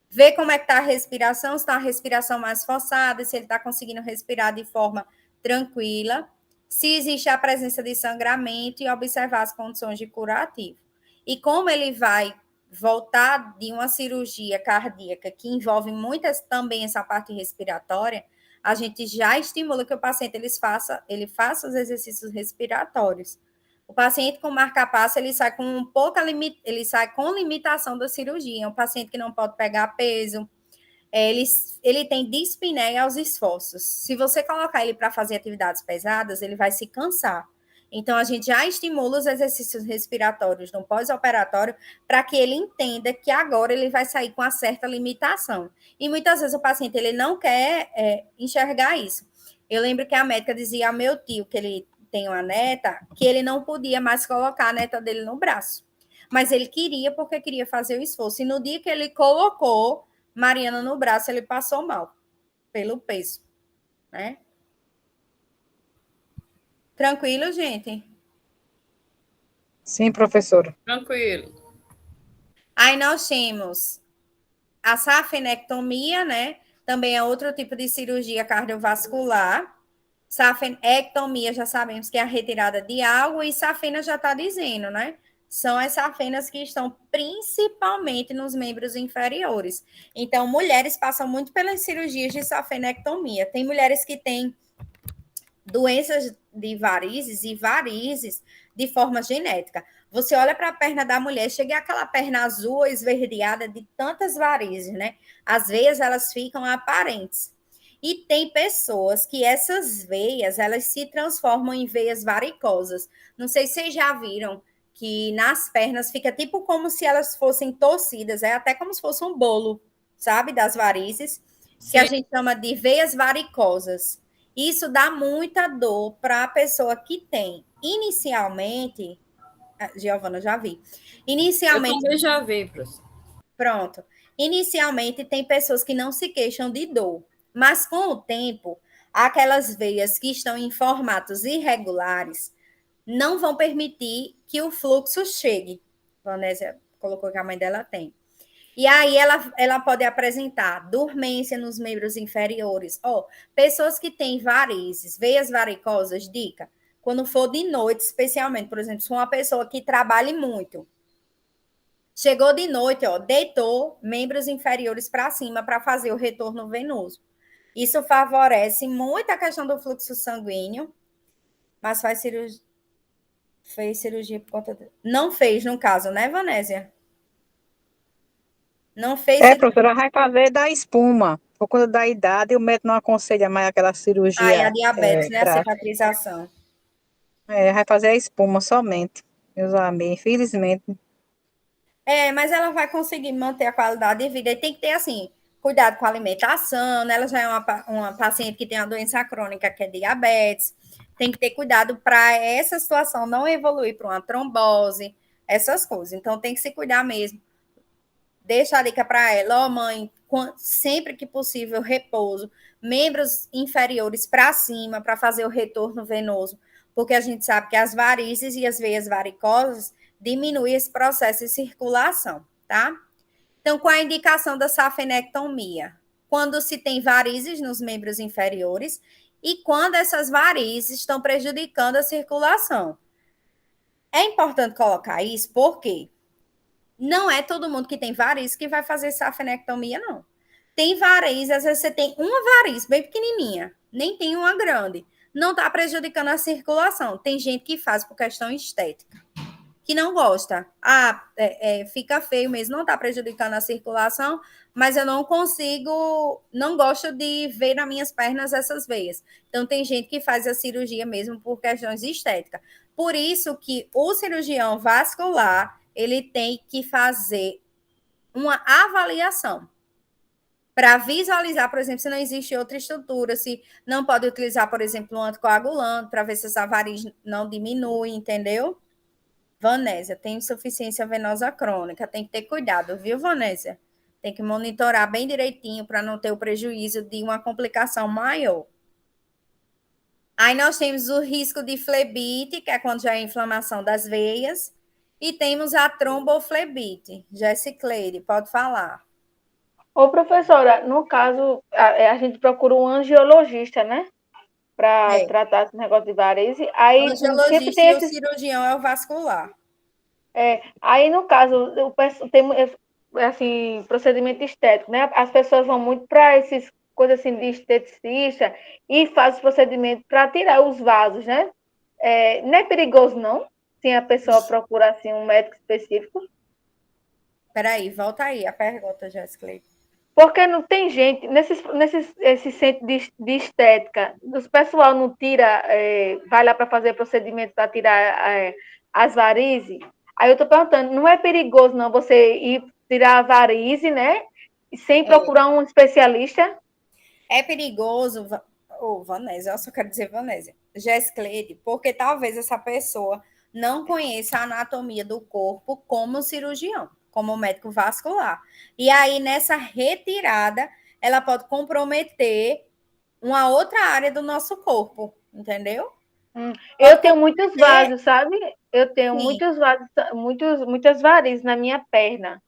ver como é que está a respiração, se está a respiração mais forçada, se ele está conseguindo respirar de forma tranquila, se existe a presença de sangramento e observar as condições de curativo. E como ele vai voltar de uma cirurgia cardíaca que envolve muitas também essa parte respiratória, a gente já estimula que o paciente ele faça os exercícios respiratórios. O paciente com marca-passo, ele sai com ele sai com limitação da cirurgia. É um paciente que não pode pegar peso, ele tem dispneia aos esforços. Se você colocar ele para fazer atividades pesadas, ele vai se cansar. Então, a gente já estimula os exercícios respiratórios no pós-operatório para que ele entenda que agora ele vai sair com uma certa limitação. E muitas vezes o paciente ele não quer enxergar isso. Eu lembro que a médica dizia ao meu tio, que ele tem uma neta, que ele não podia mais colocar a neta dele no braço. Mas ele queria, porque queria fazer o esforço. E no dia que ele colocou Mariana no braço, ele passou mal, pelo peso, né? Tranquilo, gente? Sim, professora. Tranquilo. Aí nós temos a safenectomia, né? Também é outro tipo de cirurgia cardiovascular. Safenectomia, já sabemos que é a retirada de algo, e safena já está dizendo, né? São as safenas que estão principalmente nos membros inferiores. Então, mulheres passam muito pelas cirurgias de safenectomia. Tem mulheres que têm doenças de varizes e varizes de forma genética. Você olha para a perna da mulher, chega aquela perna azul esverdeada de tantas varizes, né? As veias, elas ficam aparentes. E tem pessoas que essas veias, elas se transformam em veias varicosas. Não sei se vocês já viram que nas pernas fica tipo como se elas fossem torcidas, é até como se fosse um bolo, sabe, das varizes, que a gente chama de veias varicosas. Isso dá muita dor para a pessoa que tem. Inicialmente, Giovana, já vi. Inicialmente, eu também já vi, professor. Pronto. Inicialmente, tem pessoas que não se queixam de dor, mas com o tempo, aquelas veias que estão em formatos irregulares não vão permitir que o fluxo chegue. Vanésia colocou que a mãe dela tem. E aí ela pode apresentar dormência nos membros inferiores. Pessoas que têm varizes, veias varicosas, dica, quando for de noite, especialmente, por exemplo, se uma pessoa que trabalhe muito, chegou de noite, deitou membros inferiores para cima para fazer o retorno venoso. Isso favorece muito a questão do fluxo sanguíneo, mas fez cirurgia por conta Não fez, no caso, né, Vanésia? Não fez cirurgia. Professora, vai fazer da espuma. Por conta da idade, o médico não aconselha mais aquela cirurgia. A diabetes, né? A cicatrização. Vai fazer a espuma somente, meus amigos, infelizmente. Mas ela vai conseguir manter a qualidade de vida. E tem que ter, assim, cuidado com a alimentação, né? Ela já é uma paciente que tem uma doença crônica, que é diabetes. Tem que ter cuidado para essa situação não evoluir para uma trombose, essas coisas. Então, tem que se cuidar mesmo. Deixa a dica para ela, mãe, sempre que possível, repouso, membros inferiores para cima, para fazer o retorno venoso, porque a gente sabe que as varizes e as veias varicosas diminuem esse processo de circulação, tá? Então, qual a indicação da safenectomia? Quando se tem varizes nos membros inferiores e quando essas varizes estão prejudicando a circulação. É importante colocar isso porque não é todo mundo que tem variz que vai fazer safenectomia, não. Tem variz, às vezes você tem uma variz bem pequenininha, nem tem uma grande. Não está prejudicando a circulação. Tem gente que faz por questão estética, que não gosta. Fica feio mesmo, não está prejudicando a circulação, mas eu não gosto de ver nas minhas pernas essas veias. Então, tem gente que faz a cirurgia mesmo por questões estéticas. Por isso que o cirurgião vascular, ele tem que fazer uma avaliação para visualizar, por exemplo, se não existe outra estrutura, se não pode utilizar, por exemplo, um anticoagulante, para ver se essa variz não diminui, entendeu? Vanésia, tem insuficiência venosa crônica, tem que ter cuidado, viu, Vanésia? Tem que monitorar bem direitinho para não ter o prejuízo de uma complicação maior. Aí nós temos o risco de flebite, que é quando já é inflamação das veias, e temos a tromboflebite. Jessicleide, pode falar. Professora, no caso, a gente procura um angiologista, né? Para tratar esse negócio de varize. Aí, o angiologista e o cirurgião é o vascular. Aí, no caso, tem assim, procedimento estético, né? As pessoas vão muito para essas coisas assim de esteticista e fazem procedimento para tirar os vasos, né? Não é perigoso, não? Se a pessoa procura assim, um médico específico? Peraí, volta aí a pergunta, Jéssica. Porque não tem gente, esse centro de estética, os pessoal não tira, vai lá para fazer procedimento para tirar as varizes. Aí eu estou perguntando, não é perigoso não você ir tirar a varize, né? Sem procurar um especialista? É perigoso, Vanésia, eu só quero dizer Vanésia, Jéssica, porque talvez essa pessoa não conheça a anatomia do corpo como cirurgião, como médico vascular. E aí, nessa retirada, ela pode comprometer uma outra área do nosso corpo, entendeu? Eu tenho muitos vasos, sabe? Eu tenho muitos vasos, muitas varizes na minha perna.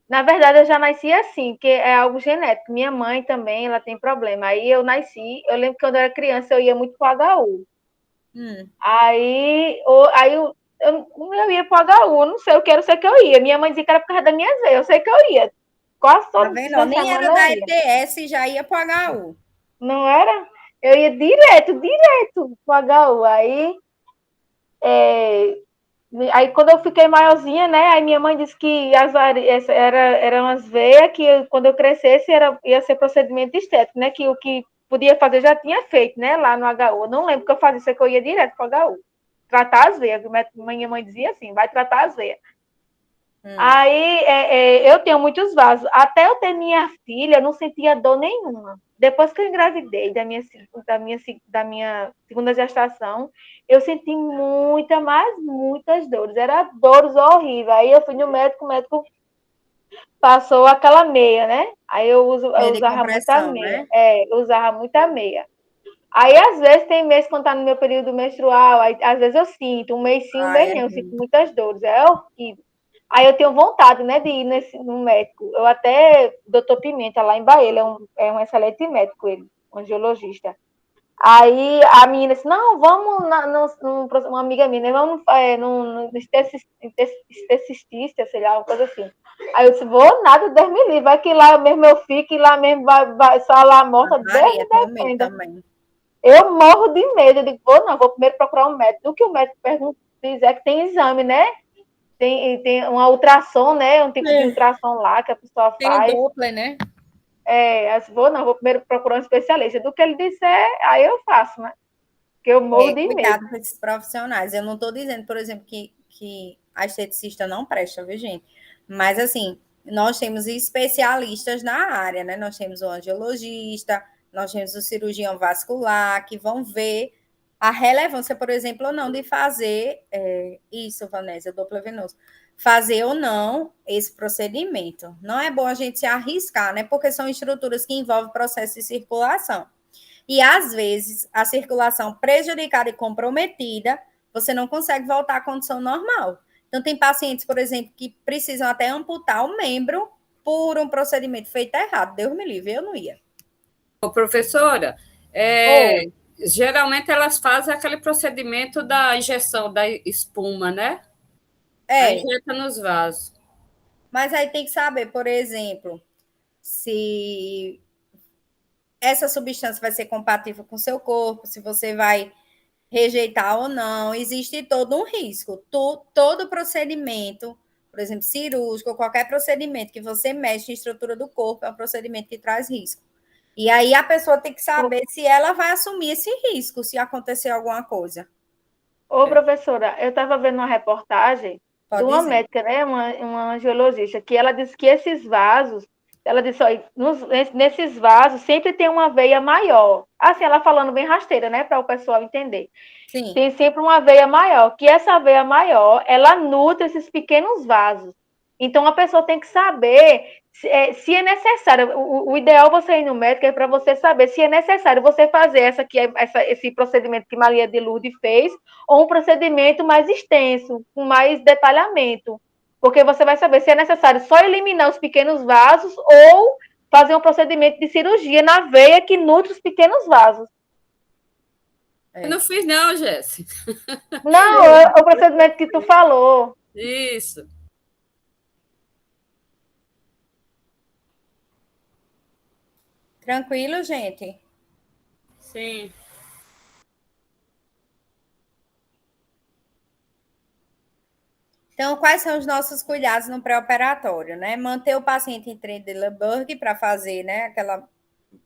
Na verdade, eu já nasci assim, que é algo genético. Minha mãe também, ela tem problema. Aí eu nasci, eu lembro que quando eu era criança, eu ia muito pro HU. Aí eu ia pro HU, eu não sei, eu quero ser que eu ia. Minha mãe dizia que era por causa das minhas veias, eu sei que eu ia. Quase Tá toda vendo? Nem era semana eu da ia. ETS e já ia para o HU. Não era? Eu ia direto pro HU. Aí quando eu fiquei maiorzinha, né? Aí minha mãe disse que eram as veias que quando eu crescesse ia ser procedimento estético, né? Que o que podia fazer já tinha feito, né? Lá no HU. Eu não lembro o que eu fazia, sei que eu ia direto para o HU. Tratar as veias. Minha mãe dizia assim, vai tratar as veias. Aí eu tenho muitos vasos. Até eu ter minha filha, eu não sentia dor nenhuma. Depois que eu engravidei da minha segunda gestação, eu senti muitas dores. Era dores horríveis. Aí eu fui no médico, o médico passou aquela meia, né? Aí eu Meia de usava muita compressão, meia. né? Eu usava muita meia. Aí, às vezes, tem mês quando tá no meu período menstrual, aí, às vezes eu sinto, um mês sim, um mês não, eu sinto muitas dores, é horrível. Aí eu tenho vontade, né, de ir no médico. Eu até, doutor Pimenta, lá em Bahia, ele é um excelente médico, ele, um angiologista. Aí a menina disse, não, vamos uma amiga minha, né, vamos no esteticista, sei lá, uma coisa assim. Aí eu disse, vou nada, Deus me livre, vai que lá mesmo eu fico, e lá mesmo vai só lá morta, Deus me defenda. Também. Eu morro de medo, eu digo, vou primeiro procurar um médico. Do que o médico dizer que tem exame, né? Tem uma ultrassom, né? Um tipo de ultrassom lá que a pessoa Tem faz. o Doppler, né? Vou primeiro procurar um especialista. Do que ele disser, aí eu faço, né? Porque eu morro de medo. Cuidado com esses profissionais. Eu não estou dizendo, por exemplo, que a esteticista não presta, viu, gente? Mas, assim, nós temos especialistas na área, né? Nós temos o angiologista, nós temos o cirurgião vascular, que vão ver a relevância, por exemplo, ou não, de fazer isso, Vanessa, Doppler venoso. Fazer ou não esse procedimento. Não é bom a gente se arriscar, né? Porque são estruturas que envolvem processo de circulação. E, às vezes, a circulação prejudicada e comprometida, você não consegue voltar à condição normal. Então, tem pacientes, por exemplo, que precisam até amputar o membro por um procedimento feito errado. Deus me livre, eu não ia. Ô, professora, geralmente elas fazem aquele procedimento da injeção da espuma, né? Aí injeta nos vasos. Mas aí tem que saber, por exemplo, se essa substância vai ser compatível com o seu corpo, se você vai rejeitar ou não, existe todo um risco. Todo procedimento, por exemplo, cirúrgico, qualquer procedimento que você mexe na estrutura do corpo, é um procedimento que traz risco. E aí a pessoa tem que saber se ela vai assumir esse risco, se acontecer alguma coisa. Ô, professora, eu estava vendo uma reportagem de uma dizer. médica, né, uma angiologista, que ela disse que esses vasos, ela disse, olha, nesses vasos sempre tem uma veia maior. Assim, ela falando bem rasteira, né, para o pessoal entender. Sim. Tem sempre uma veia maior, que essa veia maior, ela nutre esses pequenos vasos. Então, a pessoa tem que saber se é necessário. O ideal você ir no médico é para você saber se é necessário você fazer esse procedimento que Maria de Lourdes fez, ou um procedimento mais extenso, com mais detalhamento. Porque você vai saber se é necessário só eliminar os pequenos vasos ou fazer um procedimento de cirurgia na veia que nutre os pequenos vasos. Eu não fiz, não, Jéssica. Não, é o procedimento que tu falou. Isso. Tranquilo, gente? Sim. Então, quais são os nossos cuidados no pré-operatório, né? Manter o paciente em Trendelenburg para fazer, né,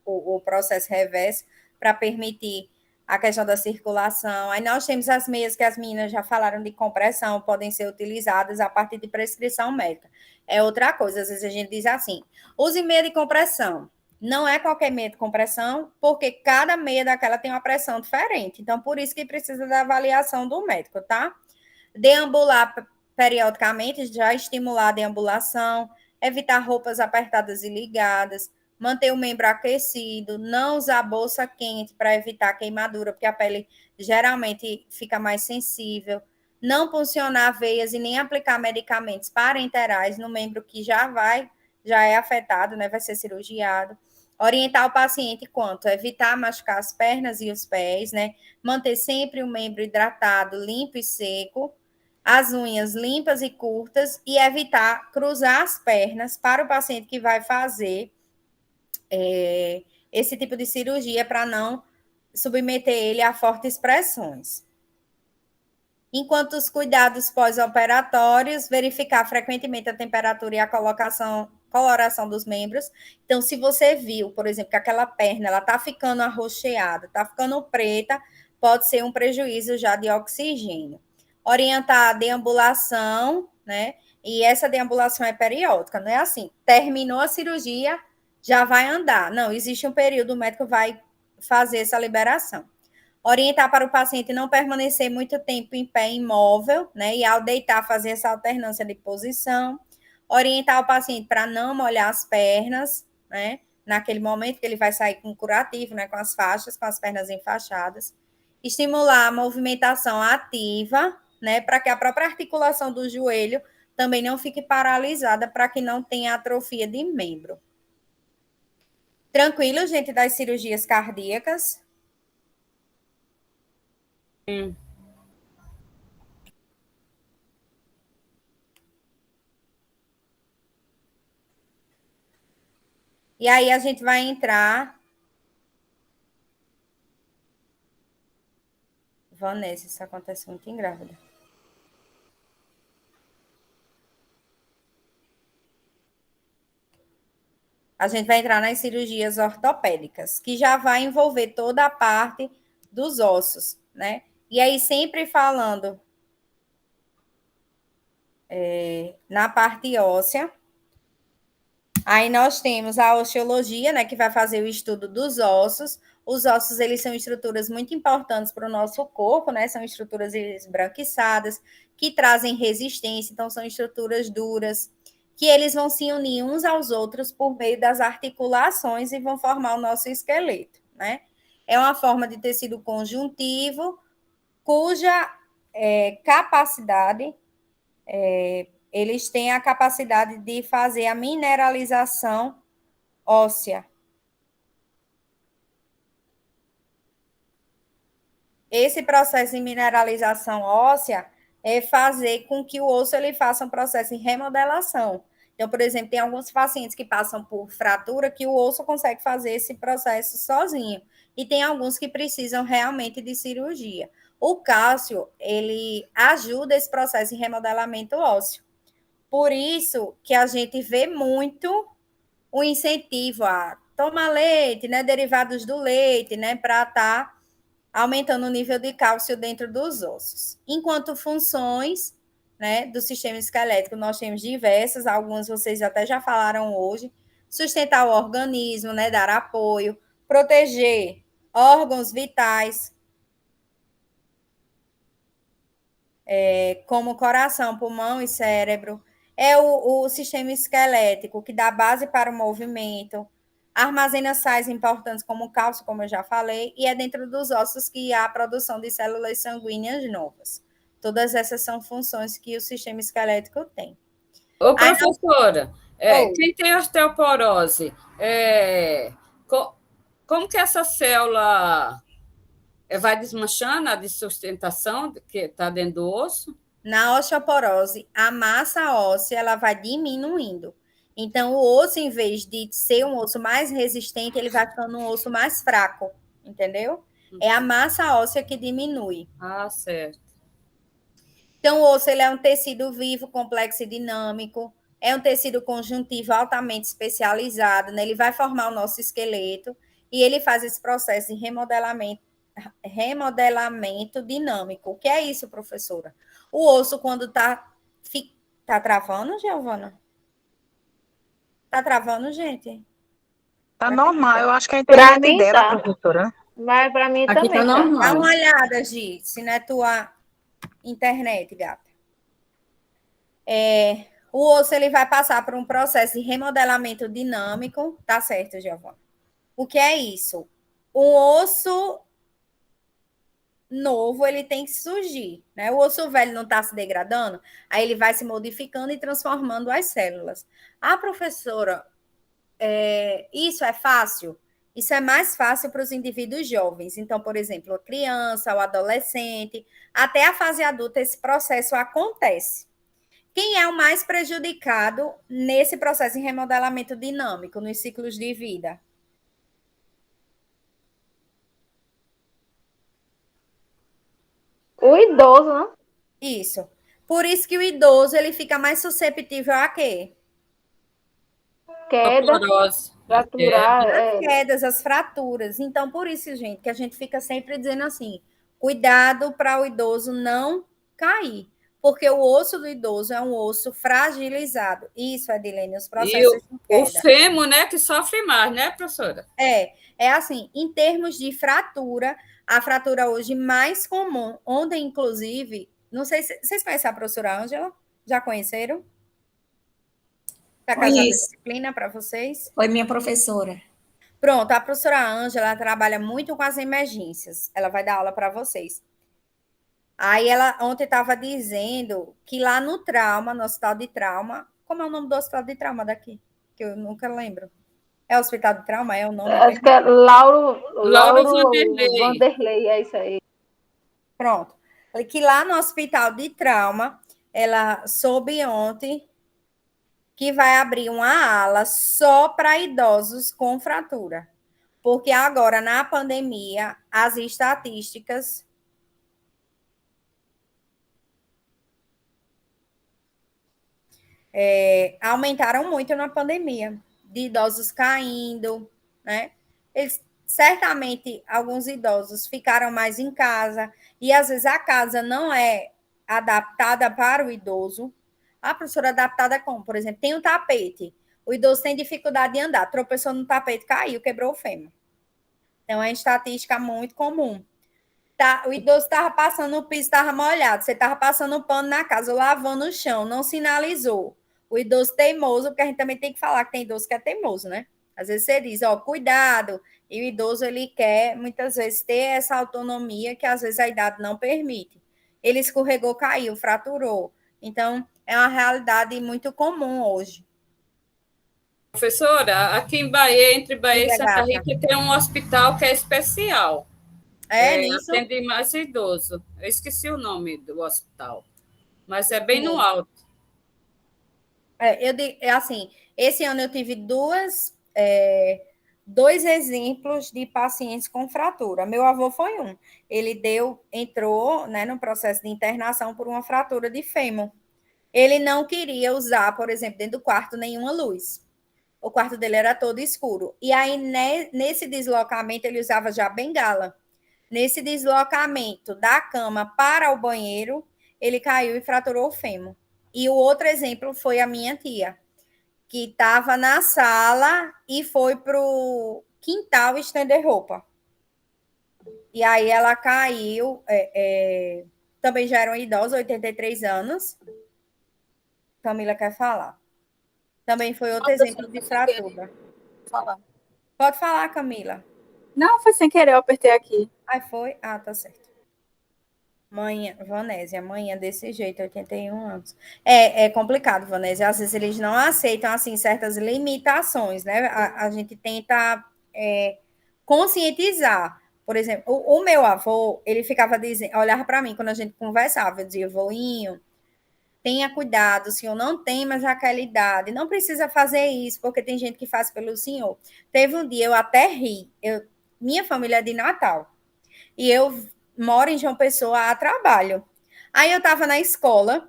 o processo reverso, para permitir a questão da circulação. Aí nós temos as meias que as meninas já falaram de compressão, podem ser utilizadas a partir de prescrição médica. É outra coisa, às vezes a gente diz assim, use meia de compressão. Não é qualquer meia de compressão, porque cada meia daquela tem uma pressão diferente. Então, por isso que precisa da avaliação do médico, tá? Deambular periodicamente, já estimular a deambulação, evitar roupas apertadas e ligadas, manter o membro aquecido, não usar bolsa quente para evitar queimadura, porque a pele geralmente fica mais sensível, não puncionar veias e nem aplicar medicamentos parenterais no membro que já é afetado, né, vai ser cirurgiado. Orientar o paciente quanto evitar machucar as pernas e os pés, né, manter sempre o membro hidratado, limpo e seco, as unhas limpas e curtas e evitar cruzar as pernas para o paciente que vai fazer esse tipo de cirurgia para não submeter ele a fortes pressões. Enquanto os cuidados pós-operatórios, verificar frequentemente a temperatura e a coloração dos membros. Então, se você viu, por exemplo, que aquela perna ela está ficando arroxeada, está ficando preta, pode ser um prejuízo já de oxigênio. Orientar a deambulação, né? E essa deambulação é periódica, não é assim, terminou a cirurgia, já vai andar. Não, existe um período, o médico vai fazer essa liberação. Orientar para o paciente não permanecer muito tempo em pé imóvel, né? E ao deitar, fazer essa alternância de posição. Orientar o paciente para não molhar as pernas, né? Naquele momento que ele vai sair com curativo, né? Com as faixas, com as pernas enfaixadas. Estimular a movimentação ativa, né? Para que a própria articulação do joelho também não fique paralisada, para que não tenha atrofia de membro. Tranquilo, gente, das cirurgias cardíacas? E aí a gente vai entrar. Vanessa, isso acontece muito em grávida. A gente vai entrar nas cirurgias ortopédicas, que já vai envolver toda a parte dos ossos, né? E aí, sempre falando na parte óssea. Aí nós temos a osteologia, né, que vai fazer o estudo dos ossos. Os ossos, eles são estruturas muito importantes para o nosso corpo, né? São estruturas esbranquiçadas, que trazem resistência, então são estruturas duras, que eles vão se unir uns aos outros por meio das articulações e vão formar o nosso esqueleto, né? É uma forma de tecido conjuntivo, cuja capacidade, eles têm a capacidade de fazer a mineralização óssea. Esse processo de mineralização óssea é fazer com que o osso ele faça um processo de remodelação. Então, por exemplo, tem alguns pacientes que passam por fratura que o osso consegue fazer esse processo sozinho. E tem alguns que precisam realmente de cirurgia. O cálcio, ele ajuda esse processo de remodelamento ósseo. Por isso que a gente vê muito o incentivo a tomar leite, né, derivados do leite, né, para estar aumentando o nível de cálcio dentro dos ossos. Enquanto funções, né, do sistema esquelético, nós temos diversas, algumas vocês até já falaram hoje: sustentar o organismo, né, dar apoio, proteger órgãos vitais, como coração, pulmão e cérebro. É o sistema esquelético que dá base para o movimento, armazena sais importantes como o cálcio, como eu já falei, e é dentro dos ossos que há a produção de células sanguíneas novas. Todas essas são funções que o sistema esquelético tem. Ô, professora, quem tem osteoporose, como que essa célula vai desmanchando a de sustentação que está dentro do osso? Na osteoporose, a massa óssea ela vai diminuindo. Então, o osso, em vez de ser um osso mais resistente, ele vai ficando um osso mais fraco, entendeu? É a massa óssea que diminui. Ah, certo. Então, o osso ele é um tecido vivo, complexo e dinâmico. É um tecido conjuntivo altamente especializado, né? Ele vai formar o nosso esqueleto e ele faz esse processo de remodelamento dinâmico. O que é isso, professora? O osso, quando está travando, Giovana? Está travando, gente? Tá normal, eu acho que a Para internet mim dela, tá, professora. mas para mim Aqui também tá tá. normal. Dá uma olhada, Gi, se não é tua internet, gata. O osso ele vai passar por um processo de remodelamento dinâmico, tá certo, Giovana? O que é isso? O osso novo ele tem que surgir, né? O osso velho não está se degradando, aí ele vai se modificando e transformando as células. Ah, professora, isso é fácil? Isso é mais fácil para os indivíduos jovens. Então, por exemplo, a criança, o adolescente, até a fase adulta, esse processo acontece. Quem é o mais prejudicado nesse processo de remodelamento dinâmico, nos ciclos de vida? O idoso, né? Isso. Por isso que o idoso ele fica mais susceptível a quê? Queda, Osteoporose. fraturar, As quedas, as fraturas. Então, por isso, gente, que a gente fica sempre dizendo assim: cuidado para o idoso não cair. Porque o osso do idoso é um osso fragilizado. Isso, Edilene, os E processos de o queda. fêmur, né, que sofre mais, né, professora? É assim, em termos de fratura, a fratura hoje mais comum, onde inclusive, não sei se vocês conhecem a professora Ângela? Já conheceram? Está casada Conheço. disciplina para vocês? Foi minha professora. Pronto, a professora Ângela trabalha muito com as emergências. Ela vai dar aula para vocês. Aí ela ontem estava dizendo que lá no trauma, no hospital de trauma, como é o nome do hospital de trauma daqui? Que eu nunca lembro. É hospital de trauma? É o nome? acho que é Lauro Vanderlei. Vanderlei, é isso aí. Pronto. Que lá no hospital de trauma, ela soube ontem que vai abrir uma ala só para idosos com fratura. Porque agora, na pandemia, as estatísticas aumentaram muito na pandemia, de idosos caindo, né? Eles, certamente, alguns idosos ficaram mais em casa, e às vezes a casa não é adaptada para o idoso. A professora adaptada como? Por exemplo, tem um tapete, o idoso tem dificuldade de andar, tropeçou no tapete, caiu, quebrou o fêmur. Então, é uma estatística muito comum. Tá, o idoso estava passando, o piso estava molhado, você estava passando o pano na casa, lavando o chão, não sinalizou. O idoso teimoso, porque a gente também tem que falar que tem idoso que é teimoso, né? Às vezes você diz, ó, cuidado, e o idoso, ele quer, muitas vezes, ter essa autonomia que, às vezes, a idade não permite. Ele escorregou, caiu, fraturou. Então, é uma realidade muito comum hoje. Professora, aqui em Bahia, entre Bahia e Diga, Santa gata. Rita, tem um hospital que é especial. Nisso? Atende mais idoso. Eu esqueci o nome do hospital, mas é bem no alto. Assim, esse ano eu tive dois exemplos de pacientes com fratura. Meu avô foi um. Ele entrou, né, no processo de internação por uma fratura de fêmur. Ele não queria usar, por exemplo, dentro do quarto, nenhuma luz. O quarto dele era todo escuro. E aí, nesse deslocamento, ele usava já bengala. Nesse deslocamento da cama para o banheiro, ele caiu e fraturou o fêmur. E o outro exemplo foi a minha tia, que estava na sala e foi para o quintal estender roupa. E aí ela caiu, também já era uma idosa, 83 anos. Camila quer falar. Também foi outro exemplo de fratura. Falar. Pode falar, Camila. Não, foi sem querer, eu apertei aqui. Aí foi? Ah, tá certo. Vanésia, amanhã desse jeito, 81 anos. É complicado, Vanésia. Às vezes eles não aceitam, assim, certas limitações, né? A gente tenta conscientizar. Por exemplo, o meu avô, ele ficava dizendo, olhava para mim quando a gente conversava, eu dizia, voinho, tenha cuidado, o senhor não tem mais aquela idade, não precisa fazer isso, porque tem gente que faz pelo senhor. Teve um dia, eu até ri, minha família é de Natal, e eu moro em João Pessoa a trabalho. Aí eu estava na escola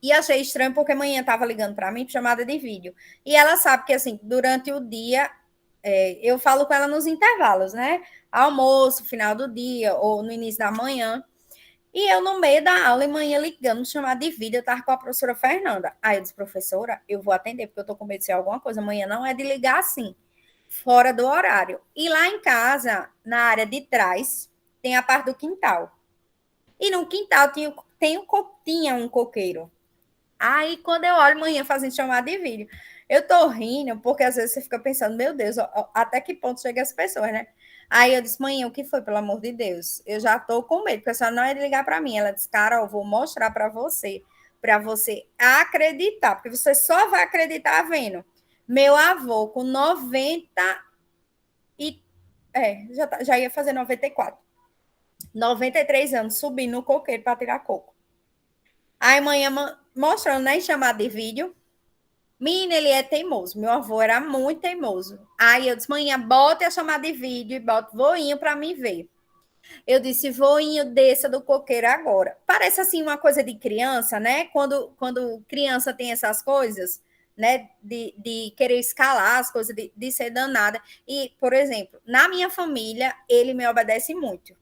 e achei estranho porque a manhã estava ligando para mim, chamada de vídeo. E ela sabe que, assim, durante o dia, eu falo com ela nos intervalos, né? Almoço, final do dia ou no início da manhã. E eu, no meio da aula, e manhã ligando, chamada de vídeo, eu estava com a professora Fernanda. Aí eu disse, professora, eu vou atender, porque eu estou com medo de ser alguma coisa. Amanhã não é de ligar assim, fora do horário. E lá em casa, na área de trás, tem a parte do quintal. E no quintal tinha um coqueiro. Aí, quando eu olho manhã fazendo chamada de vídeo, eu tô rindo, porque às vezes você fica pensando, meu Deus, até que ponto chega as pessoas, né? Aí eu disse, mãe, o que foi, pelo amor de Deus? Eu já tô com medo, porque a senhora não ia ligar para mim. Ela disse, Carol, vou mostrar para você acreditar, porque você só vai acreditar vendo. Meu avô, com 90 e... já ia fazer 94. 93 anos, subindo no coqueiro para tirar coco. Aí manhã mostrando, né, em chamada de vídeo. Menina, ele é teimoso. Meu avô era muito teimoso. Aí eu disse, manhã, bote a chamada de vídeo e bote voinho para mim ver. Eu disse, voinho, desça do coqueiro agora. Parece assim uma coisa de criança, né? Quando criança tem essas coisas, né? De querer escalar as coisas, de ser danada. E, por exemplo, na minha família, ele me obedece muito.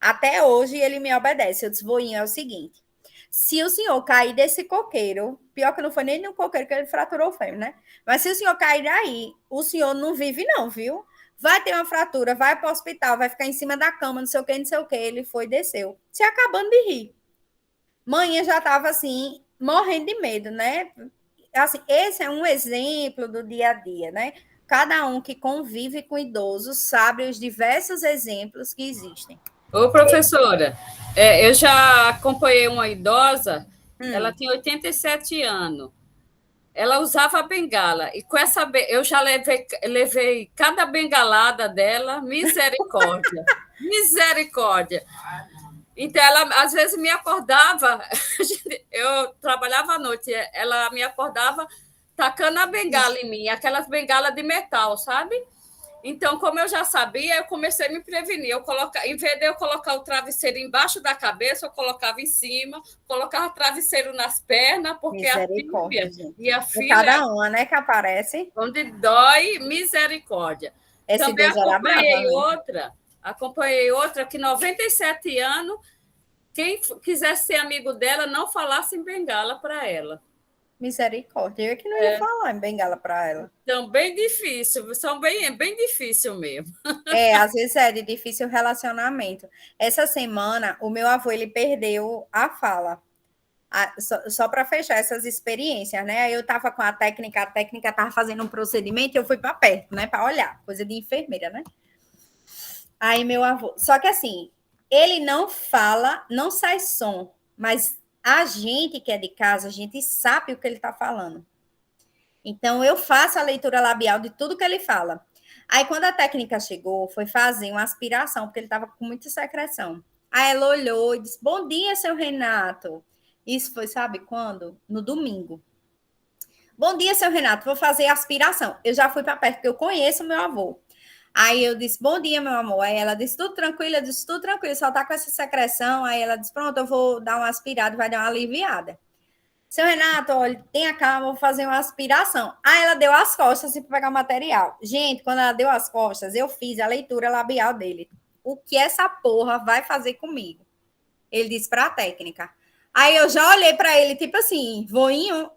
Até hoje ele me obedece. Eu disse, voinho, é o seguinte. Se o senhor cair desse coqueiro, pior que não foi nem no coqueiro que ele fraturou o fêmur, né? Mas se o senhor cair daí, o senhor não vive não, viu? Vai ter uma fratura, vai para o hospital, vai ficar em cima da cama, não sei o que, não sei o que. Ele foi e desceu. Se acabando de rir. Manhã já estava assim, morrendo de medo, né? Assim, esse é um exemplo do dia a dia, né? Cada um que convive com idosos sabe os diversos exemplos que existem. Ô, professora, eu já acompanhei uma idosa, ela tinha 87 anos. Ela usava bengala, e com essa eu já levei cada bengalada dela, misericórdia, misericórdia. Então, ela às vezes me acordava, eu trabalhava à noite, ela me acordava tacando a bengala em mim, aquelas bengalas de metal, sabe? Então, como eu já sabia, eu comecei a me prevenir. Em vez de eu colocar o travesseiro embaixo da cabeça, eu colocava em cima, colocava o travesseiro nas pernas, porque a filha cada uma, né, que aparece. Onde dói, misericórdia. Esse Também Deus acompanhei outra que 97 anos, quem quisesse ser amigo dela, não falasse em bengala para ela. Misericórdia, eu que não ia falar em bengala para ela. São bem difíceis, bem difícil mesmo. Às vezes é de difícil relacionamento. Essa semana, o meu avô, ele perdeu a fala. Só para fechar essas experiências, né? Aí eu estava com a técnica estava fazendo um procedimento e eu fui para perto, né? Para olhar, coisa de enfermeira, né? Aí meu avô... Só que assim, ele não fala, não sai som, mas a gente que é de casa, a gente sabe o que ele está falando. Então, eu faço a leitura labial de tudo que ele fala. Aí, quando a técnica chegou, foi fazer uma aspiração, porque ele estava com muita secreção. Aí ela olhou e disse, bom dia, seu Renato. Isso foi, sabe quando? No domingo. Bom dia, seu Renato, vou fazer a aspiração. Eu já fui para perto, porque eu conheço o meu avô. Aí eu disse, bom dia, meu amor. Aí ela disse, tudo tranquilo? Eu disse, tudo tranquilo, só tá com essa secreção. Aí ela disse, pronto, eu vou dar uma aspirada, vai dar uma aliviada. Seu Renato, olha, tenha calma, vou fazer uma aspiração. Aí ela deu as costas assim, para pegar o material. Gente, quando ela deu as costas, eu fiz a leitura labial dele. O que essa porra vai fazer comigo? Ele disse para a técnica. Aí eu já olhei para ele, tipo assim, voinho.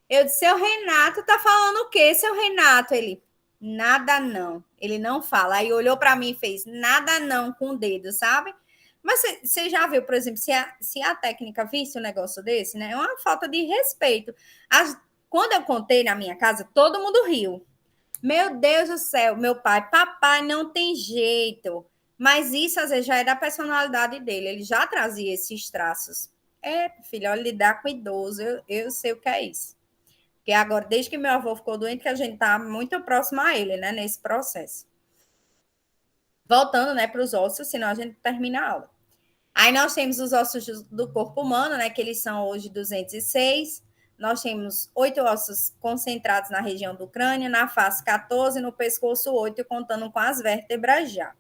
Eu disse, seu Renato tá falando o quê, seu Renato? Ele, nada não. Ele não fala. Aí olhou para mim e fez, nada não, com o dedo, sabe? Mas você já viu, por exemplo, se a técnica visse um negócio desse, né? É uma falta de respeito. Quando eu contei na minha casa, todo mundo riu. Meu Deus do céu, meu pai, papai, não tem jeito. Mas isso, às vezes, já é da personalidade dele. Ele já trazia esses traços. Filho, olha, lidar com idoso, eu sei o que é isso. Porque agora, desde que meu avô ficou doente, que a gente tá muito próximo a ele, né? Nesse processo. Voltando, né, para os ossos, senão a gente termina a aula. Aí nós temos os ossos do corpo humano, né, que eles são hoje 206. Nós temos 8 ossos concentrados na região do crânio, na face 14, no pescoço 8, contando com as vértebras já.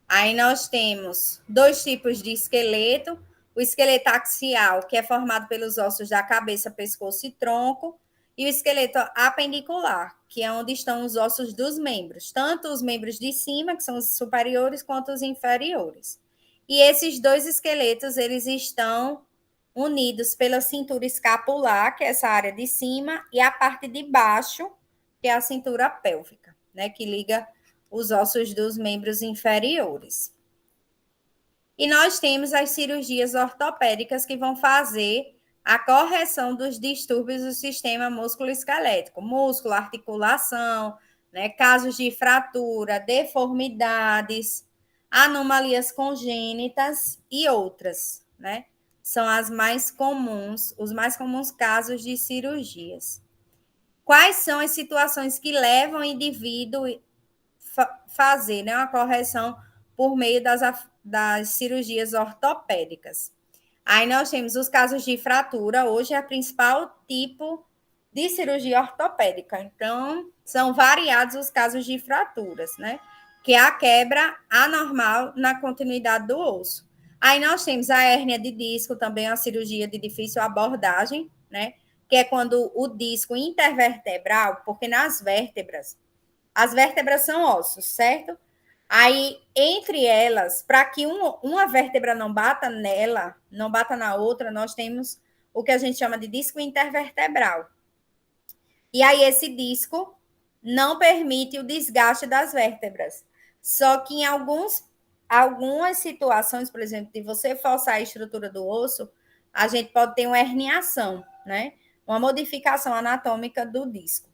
Aí nós temos 2 tipos de esqueleto. O esqueleto axial, que é formado pelos ossos da cabeça, pescoço e tronco, e o esqueleto apendicular, que é onde estão os ossos dos membros, tanto os membros de cima, que são os superiores, quanto os inferiores. E esses 2 esqueletos, eles estão unidos pela cintura escapular, que é essa área de cima, e a parte de baixo, que é a cintura pélvica, né, que liga os ossos dos membros inferiores. E nós temos as cirurgias ortopédicas que vão fazer a correção dos distúrbios do sistema músculo-esquelético, músculo, articulação, né? Casos de fratura, deformidades, anomalias congênitas e outras, né? São as mais comuns, os mais comuns casos de cirurgias. Quais são as situações que levam o indivíduo a fazer, né, uma correção por meio das cirurgias ortopédicas? Aí nós temos os casos de fratura, hoje é o principal tipo de cirurgia ortopédica. Então, são variados os casos de fraturas, né? Que é a quebra anormal na continuidade do osso. Aí nós temos a hérnia de disco, também uma cirurgia de difícil abordagem, né? Que é quando o disco intervertebral, porque nas vértebras, as vértebras são ossos, certo? Aí, entre elas, para que uma vértebra não bata nela, não bata na outra, nós temos o que a gente chama de disco intervertebral. E aí, esse disco não permite o desgaste das vértebras. Só que em algumas situações, por exemplo, de você forçar a estrutura do osso, a gente pode ter uma herniação, né? Uma modificação anatômica do disco.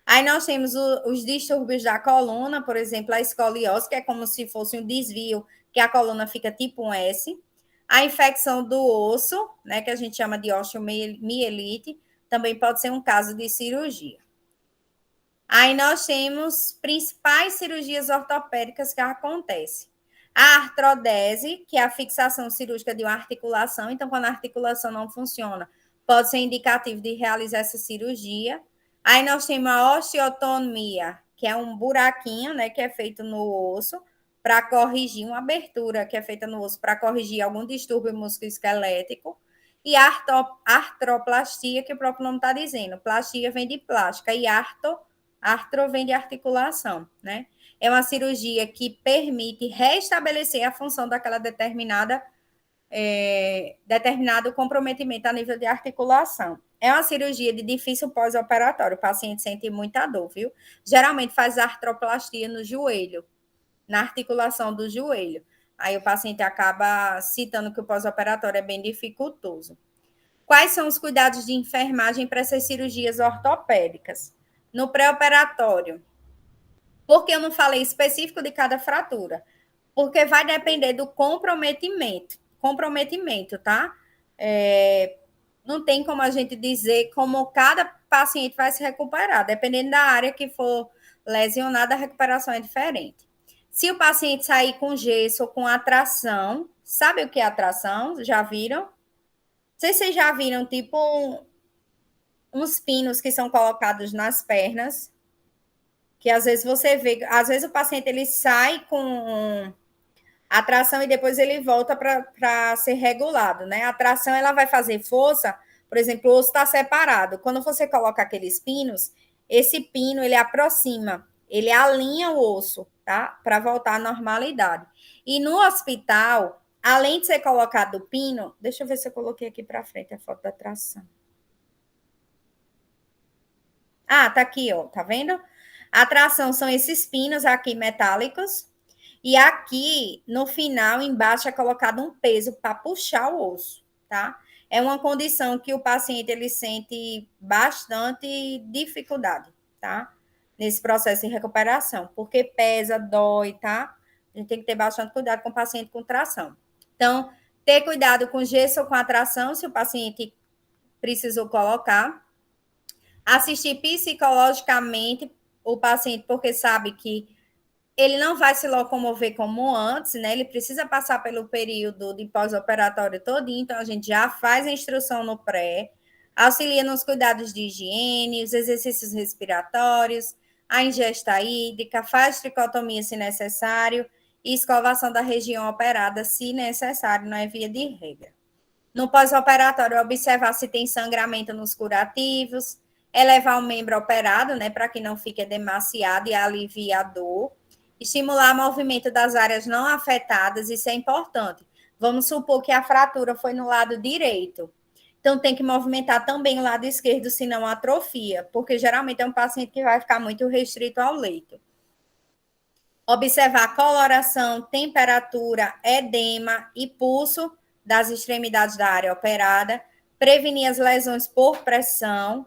Aí nós temos os distúrbios da coluna, por exemplo, a escoliose, que é como se fosse um desvio, que a coluna fica tipo um S. A infecção do osso, né, que a gente chama de osteomielite, também pode ser um caso de cirurgia. Aí nós temos principais cirurgias ortopédicas que acontecem. A artrodese, que é a fixação cirúrgica de uma articulação. Então, quando a articulação não funciona, pode ser indicativo de realizar essa cirurgia. Aí nós temos a osteotomia, que é um buraquinho, né, que é feito no osso para corrigir uma abertura que é feita no osso para corrigir algum distúrbio musculoesquelético. E a artroplastia, que o próprio nome está dizendo. Plastia vem de plástica e artro vem de articulação, né? É uma cirurgia que permite restabelecer a função daquela determinado comprometimento a nível de articulação. É uma cirurgia de difícil pós-operatório, o paciente sente muita dor, viu? Geralmente faz artroplastia no joelho, na articulação do joelho. Aí o paciente acaba citando que o pós-operatório é bem dificultoso. Quais são os cuidados de enfermagem para essas cirurgias ortopédicas? No pré-operatório. Por que eu não falei específico de cada fratura? Porque vai depender do comprometimento, tá? Não tem como a gente dizer como cada paciente vai se recuperar. Dependendo da área que for lesionada, a recuperação é diferente. Se o paciente sair com gesso ou com atração, sabe o que é atração? Já viram? Não sei se vocês já viram, tipo, uns pinos que são colocados nas pernas, que às vezes você vê, às vezes o paciente ele sai com atração e depois ele volta para ser regulado, né? A atração ela vai fazer força, por exemplo, o osso está separado. Quando você coloca aqueles pinos, esse pino ele aproxima, ele alinha o osso, tá? Para voltar à normalidade. E no hospital, além de ser colocado o pino, deixa eu ver se eu coloquei aqui para frente a foto da atração. Ah, tá aqui, ó, tá vendo? A atração são esses pinos aqui metálicos. E aqui, no final, embaixo, é colocado um peso para puxar o osso, tá? É uma condição que o paciente, ele sente bastante dificuldade, tá? Nesse processo de recuperação, porque pesa, dói, tá? A gente tem que ter bastante cuidado com o paciente com tração. Então, ter cuidado com gesso ou com atração, se o paciente precisou colocar. Assistir psicologicamente o paciente, porque sabe que ele não vai se locomover como antes, né? Ele precisa passar pelo período de pós-operatório todinho, então a gente já faz a instrução no pré, auxilia nos cuidados de higiene, os exercícios respiratórios, a ingesta hídrica, faz tricotomia se necessário e escovação da região operada se necessário, não é via de regra. No pós-operatório, observar se tem sangramento nos curativos, elevar o membro operado, né, para que não fique demasiado e alivie a dor. Estimular o movimento das áreas não afetadas, isso é importante. Vamos supor que a fratura foi no lado direito. Então, tem que movimentar também o lado esquerdo, senão atrofia, porque geralmente é um paciente que vai ficar muito restrito ao leito. Observar coloração, temperatura, edema e pulso das extremidades da área operada. Prevenir as lesões por pressão.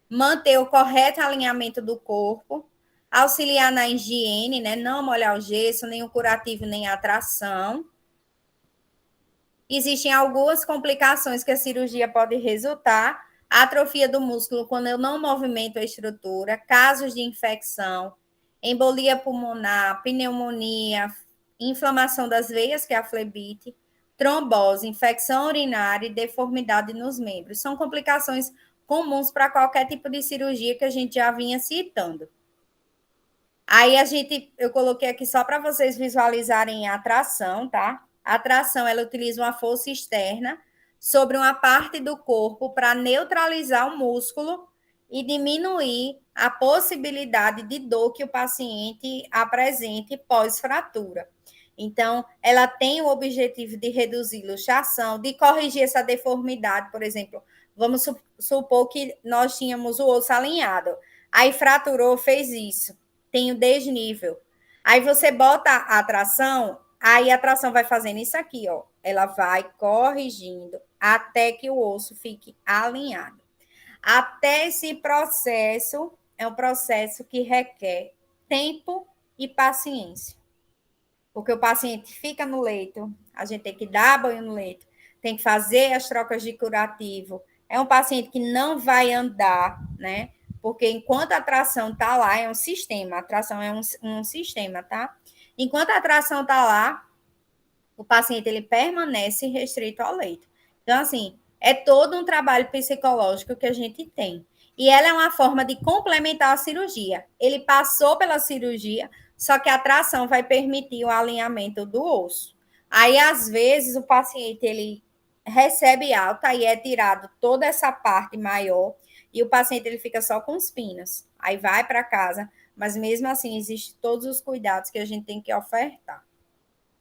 Manter o correto alinhamento do corpo. auxiliar na higiene, né? Não molhar o gesso, nem o curativo, nem a tração. Existem algumas complicações que a cirurgia pode resultar: atrofia do músculo quando eu não movimento a estrutura, casos de infecção, embolia pulmonar, pneumonia, inflamação das veias, que é a flebite, trombose, infecção urinária e deformidade nos membros. São complicações comuns para qualquer tipo de cirurgia que a gente já vinha citando. Aí eu coloquei aqui só para vocês visualizarem a tração, tá? A tração, ela utiliza uma força externa sobre uma parte do corpo para neutralizar o músculo e diminuir a possibilidade de dor que o paciente apresente pós-fratura. Então, ela tem o objetivo de reduzir luxação, de corrigir essa deformidade. Por exemplo, vamos supor que nós tínhamos o osso alinhado, aí fraturou, fez isso, tem o desnível. Aí você bota a tração, aí a tração vai fazendo isso aqui, ó. Ela vai corrigindo até que o osso fique alinhado. Até esse processo, é um processo que requer tempo e paciência. Porque o paciente fica no leito, a gente tem que dar banho no leito, tem que fazer as trocas de curativo. É um paciente que não vai andar, né? Porque enquanto a tração está lá, é um sistema, a tração é um sistema, tá? Enquanto a tração está lá, o paciente ele permanece restrito ao leito. Então, assim, é todo um trabalho psicológico que a gente tem. E ela é uma forma de complementar a cirurgia. Ele passou pela cirurgia, só que a tração vai permitir o alinhamento do osso. Aí, às vezes, o paciente ele recebe alta e é tirado toda essa parte maior e o paciente ele fica só com os pinos. Aí vai para casa, mas mesmo assim existem todos os cuidados que a gente tem que ofertar.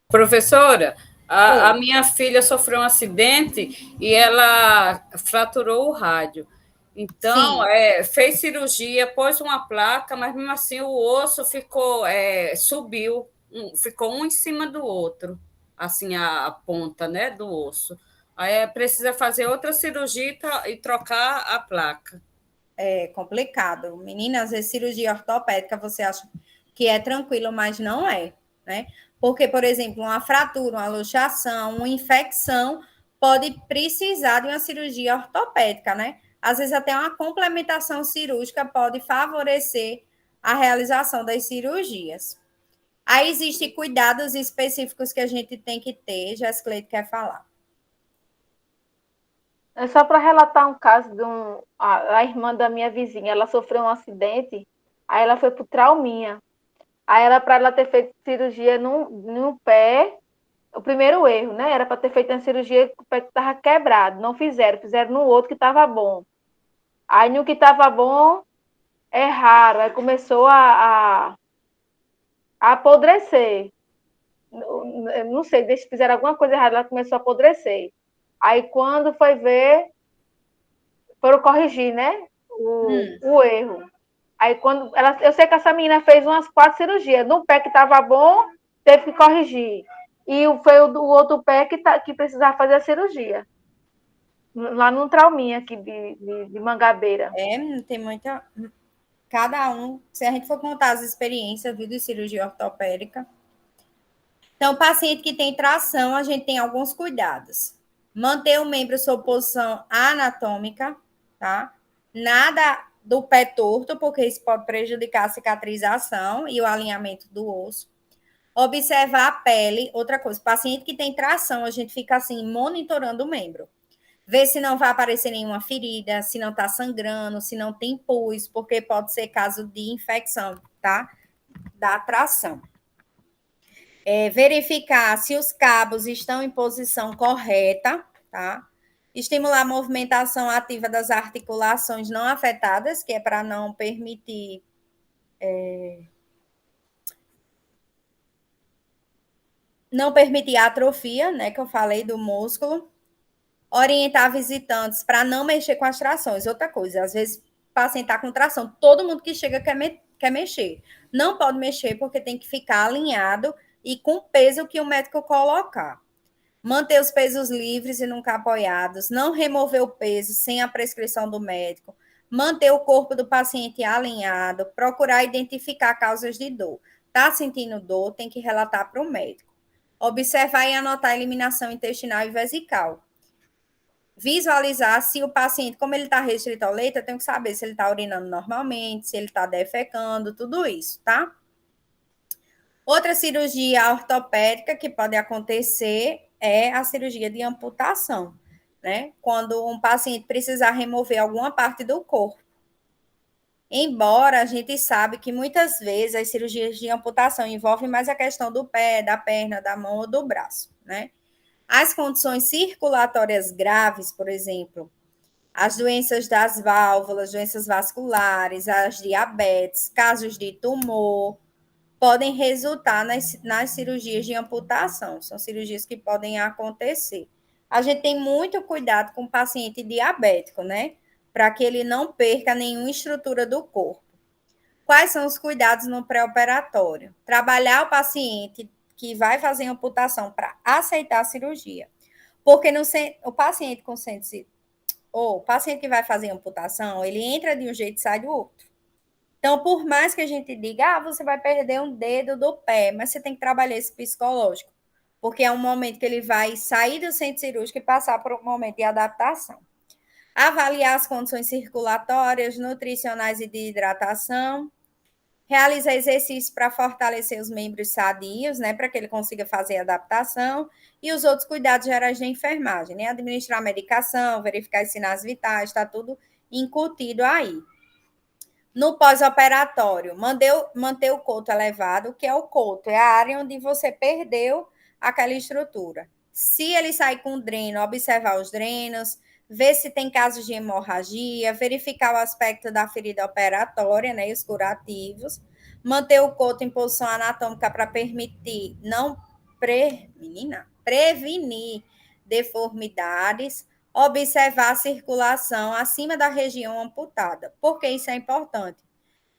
Professora, a minha filha sofreu um acidente e ela fraturou o rádio. Então, fez cirurgia, pôs uma placa, mas mesmo assim o osso ficou, subiu, ficou um em cima do outro, assim, a ponta, né, do osso. Aí precisa fazer outra cirurgia e trocar a placa. É complicado. Menina, às vezes cirurgia ortopédica você acha que é tranquilo, mas não é, né? Porque, por exemplo, uma fratura, uma luxação, uma infecção pode precisar de uma cirurgia ortopédica, né? Às vezes até uma complementação cirúrgica pode favorecer a realização das cirurgias. Aí existem cuidados específicos que a gente tem que ter. Jéssica quer falar. É só para relatar um caso de a irmã da minha vizinha, ela sofreu um acidente, aí ela foi para o trauminha. Aí era para ela ter feito cirurgia no pé, o primeiro erro, né? Era para ter feito uma cirurgia que o pé estava quebrado, não fizeram no outro que estava bom. Aí no que estava bom, erraram, aí começou a apodrecer. Não sei, fizeram alguma coisa errada, ela começou a apodrecer. Aí quando foi ver, foram corrigir, né? O erro. Aí quando eu sei que essa menina fez umas 4 cirurgias. No pé que estava bom, teve que corrigir. E foi o outro pé que precisava fazer a cirurgia. Lá no trauminha aqui de Mangabeira. Tem muita. Cada um, se a gente for contar as experiências, viu, de cirurgia ortopédica. Então, o paciente que tem tração, a gente tem alguns cuidados. Manter o membro sob posição anatômica, tá? Nada do pé torto, porque isso pode prejudicar a cicatrização e o alinhamento do osso. Observar a pele, outra coisa, paciente que tem tração, a gente fica assim, monitorando o membro. Ver se não vai aparecer nenhuma ferida, se não está sangrando, se não tem pus, porque pode ser caso de infecção, tá? Da tração. Verificar se os cabos estão em posição correta, tá? Estimular a movimentação ativa das articulações não afetadas, que é para não permitir a atrofia, né, que eu falei do músculo. Orientar visitantes para não mexer com as trações. Outra coisa, às vezes o paciente está com tração, todo mundo que chega quer mexer. Não pode mexer porque tem que ficar alinhado e com o peso que o médico colocar. Manter os pesos livres e nunca apoiados. Não remover o peso sem a prescrição do médico. manter o corpo do paciente alinhado, procurar identificar causas de dor. Está sentindo dor, tem que relatar para o médico. Observar e anotar a eliminação intestinal e vesical. Visualizar se o paciente, como ele está restrito ao leito, eu tenho que saber se ele está urinando normalmente, se ele está defecando, tudo isso, tá? Outra cirurgia ortopédica que pode acontecer é a cirurgia de amputação, né? Quando um paciente precisar remover alguma parte do corpo. Embora a gente sabe que muitas vezes as cirurgias de amputação envolvem mais a questão do pé, da perna, da mão ou do braço, né? As condições circulatórias graves, por exemplo, as doenças das válvulas, doenças vasculares, as diabetes, casos de tumor, podem resultar nas cirurgias de amputação. São cirurgias que podem acontecer. A gente tem muito cuidado com o paciente diabético, né? Para que ele não perca nenhuma estrutura do corpo. Quais são os cuidados no pré-operatório? Trabalhar o paciente que vai fazer amputação para aceitar a cirurgia. Porque o paciente com o paciente que vai fazer amputação, ele entra de um jeito e sai do outro. Então, por mais que a gente diga, você vai perder um dedo do pé, mas você tem que trabalhar esse psicológico, porque é um momento que ele vai sair do centro cirúrgico e passar por um momento de adaptação. Avaliar as condições circulatórias, nutricionais e de hidratação. Realizar exercícios para fortalecer os membros sadios, né, para que ele consiga fazer a adaptação. E os outros cuidados gerais da enfermagem, né? Administrar a medicação, verificar os sinais vitais, está tudo incutido aí. No pós-operatório, manter o coto elevado. O que é o coto? É a área onde você perdeu aquela estrutura. Se ele sair com dreno, observar os drenos, ver se tem casos de hemorragia, verificar o aspecto da ferida operatória, né, e os curativos, manter o coto em posição anatômica para permitir prevenir deformidades, observar a circulação acima da região amputada. Por que isso é importante?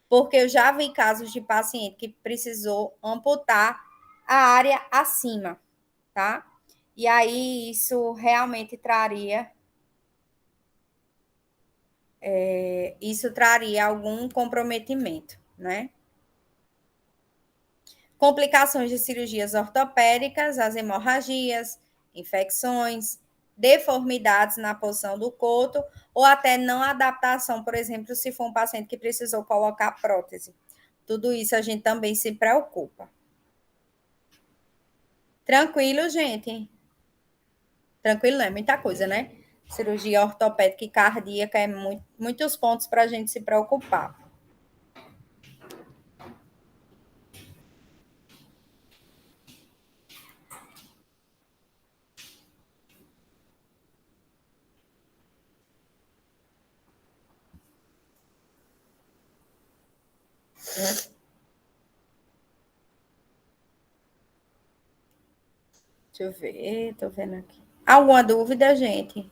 Porque eu já vi casos de paciente que precisou amputar a área acima, tá? E aí isso realmente traria algum comprometimento, né? Complicações de cirurgias ortopédicas, as hemorragias, infecções, deformidades na posição do coto, ou até não adaptação, por exemplo, se for um paciente que precisou colocar prótese. Tudo isso a gente também se preocupa. Tranquilo, gente? Tranquilo não é muita coisa, né? Cirurgia ortopédica e cardíaca é muitos pontos para a gente se preocupar. Deixa eu ver, tô vendo aqui. Alguma dúvida, gente?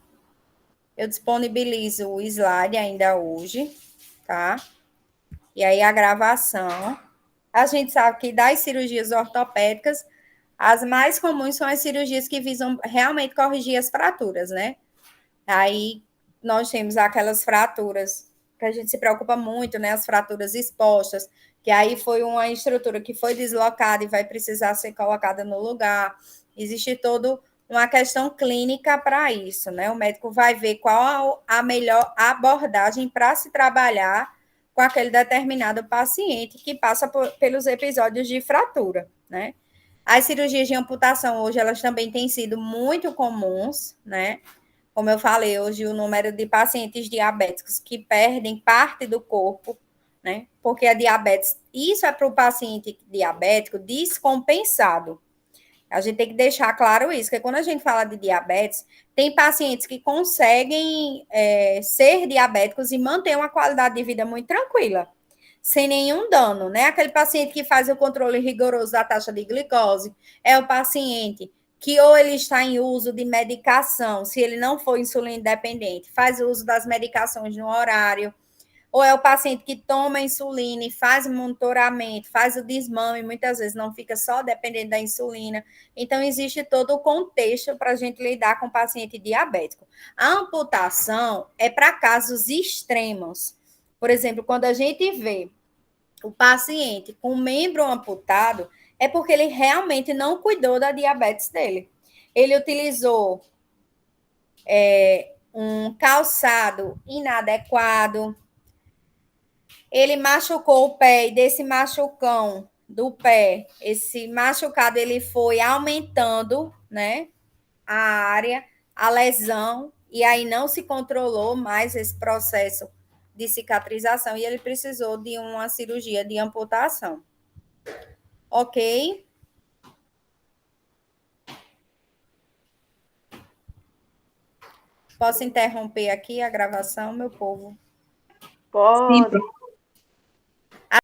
Eu disponibilizo o slide ainda hoje, tá? E aí a gravação. A gente sabe que das cirurgias ortopédicas, as mais comuns são as cirurgias que visam realmente corrigir as fraturas, né? Aí nós temos aquelas fraturas que a gente se preocupa muito, né? As fraturas expostas, que aí foi uma estrutura que foi deslocada e vai precisar ser colocada no lugar. Existe toda uma questão clínica para isso, né? O médico vai ver qual a melhor abordagem para se trabalhar com aquele determinado paciente que passa pelos episódios de fratura, né? As cirurgias de amputação hoje, elas também têm sido muito comuns, né? Como eu falei, hoje o número de pacientes diabéticos que perdem parte do corpo, né? Porque a diabetes, isso é para o paciente diabético descompensado. A gente tem que deixar claro isso, porque quando a gente fala de diabetes, tem pacientes que conseguem ser diabéticos e manter uma qualidade de vida muito tranquila, sem nenhum dano, né? Aquele paciente que faz o controle rigoroso da taxa de glicose, é o paciente que ou ele está em uso de medicação, se ele não for insulina independente, faz o uso das medicações no horário, ou é o paciente que toma insulina e faz o monitoramento, faz o desmame, muitas vezes não fica só dependendo da insulina. Então, existe todo o contexto para a gente lidar com o paciente diabético. A amputação é para casos extremos. Por exemplo, quando a gente vê o paciente com o membro amputado, é porque ele realmente não cuidou da diabetes dele. Ele utilizou um calçado inadequado, ele machucou o pé, e desse machucão do pé, esse machucado ele foi aumentando, né, a área, a lesão, e aí não se controlou mais esse processo de cicatrização e ele precisou de uma cirurgia de amputação. Ok? Posso interromper aqui a gravação, meu povo? Pode.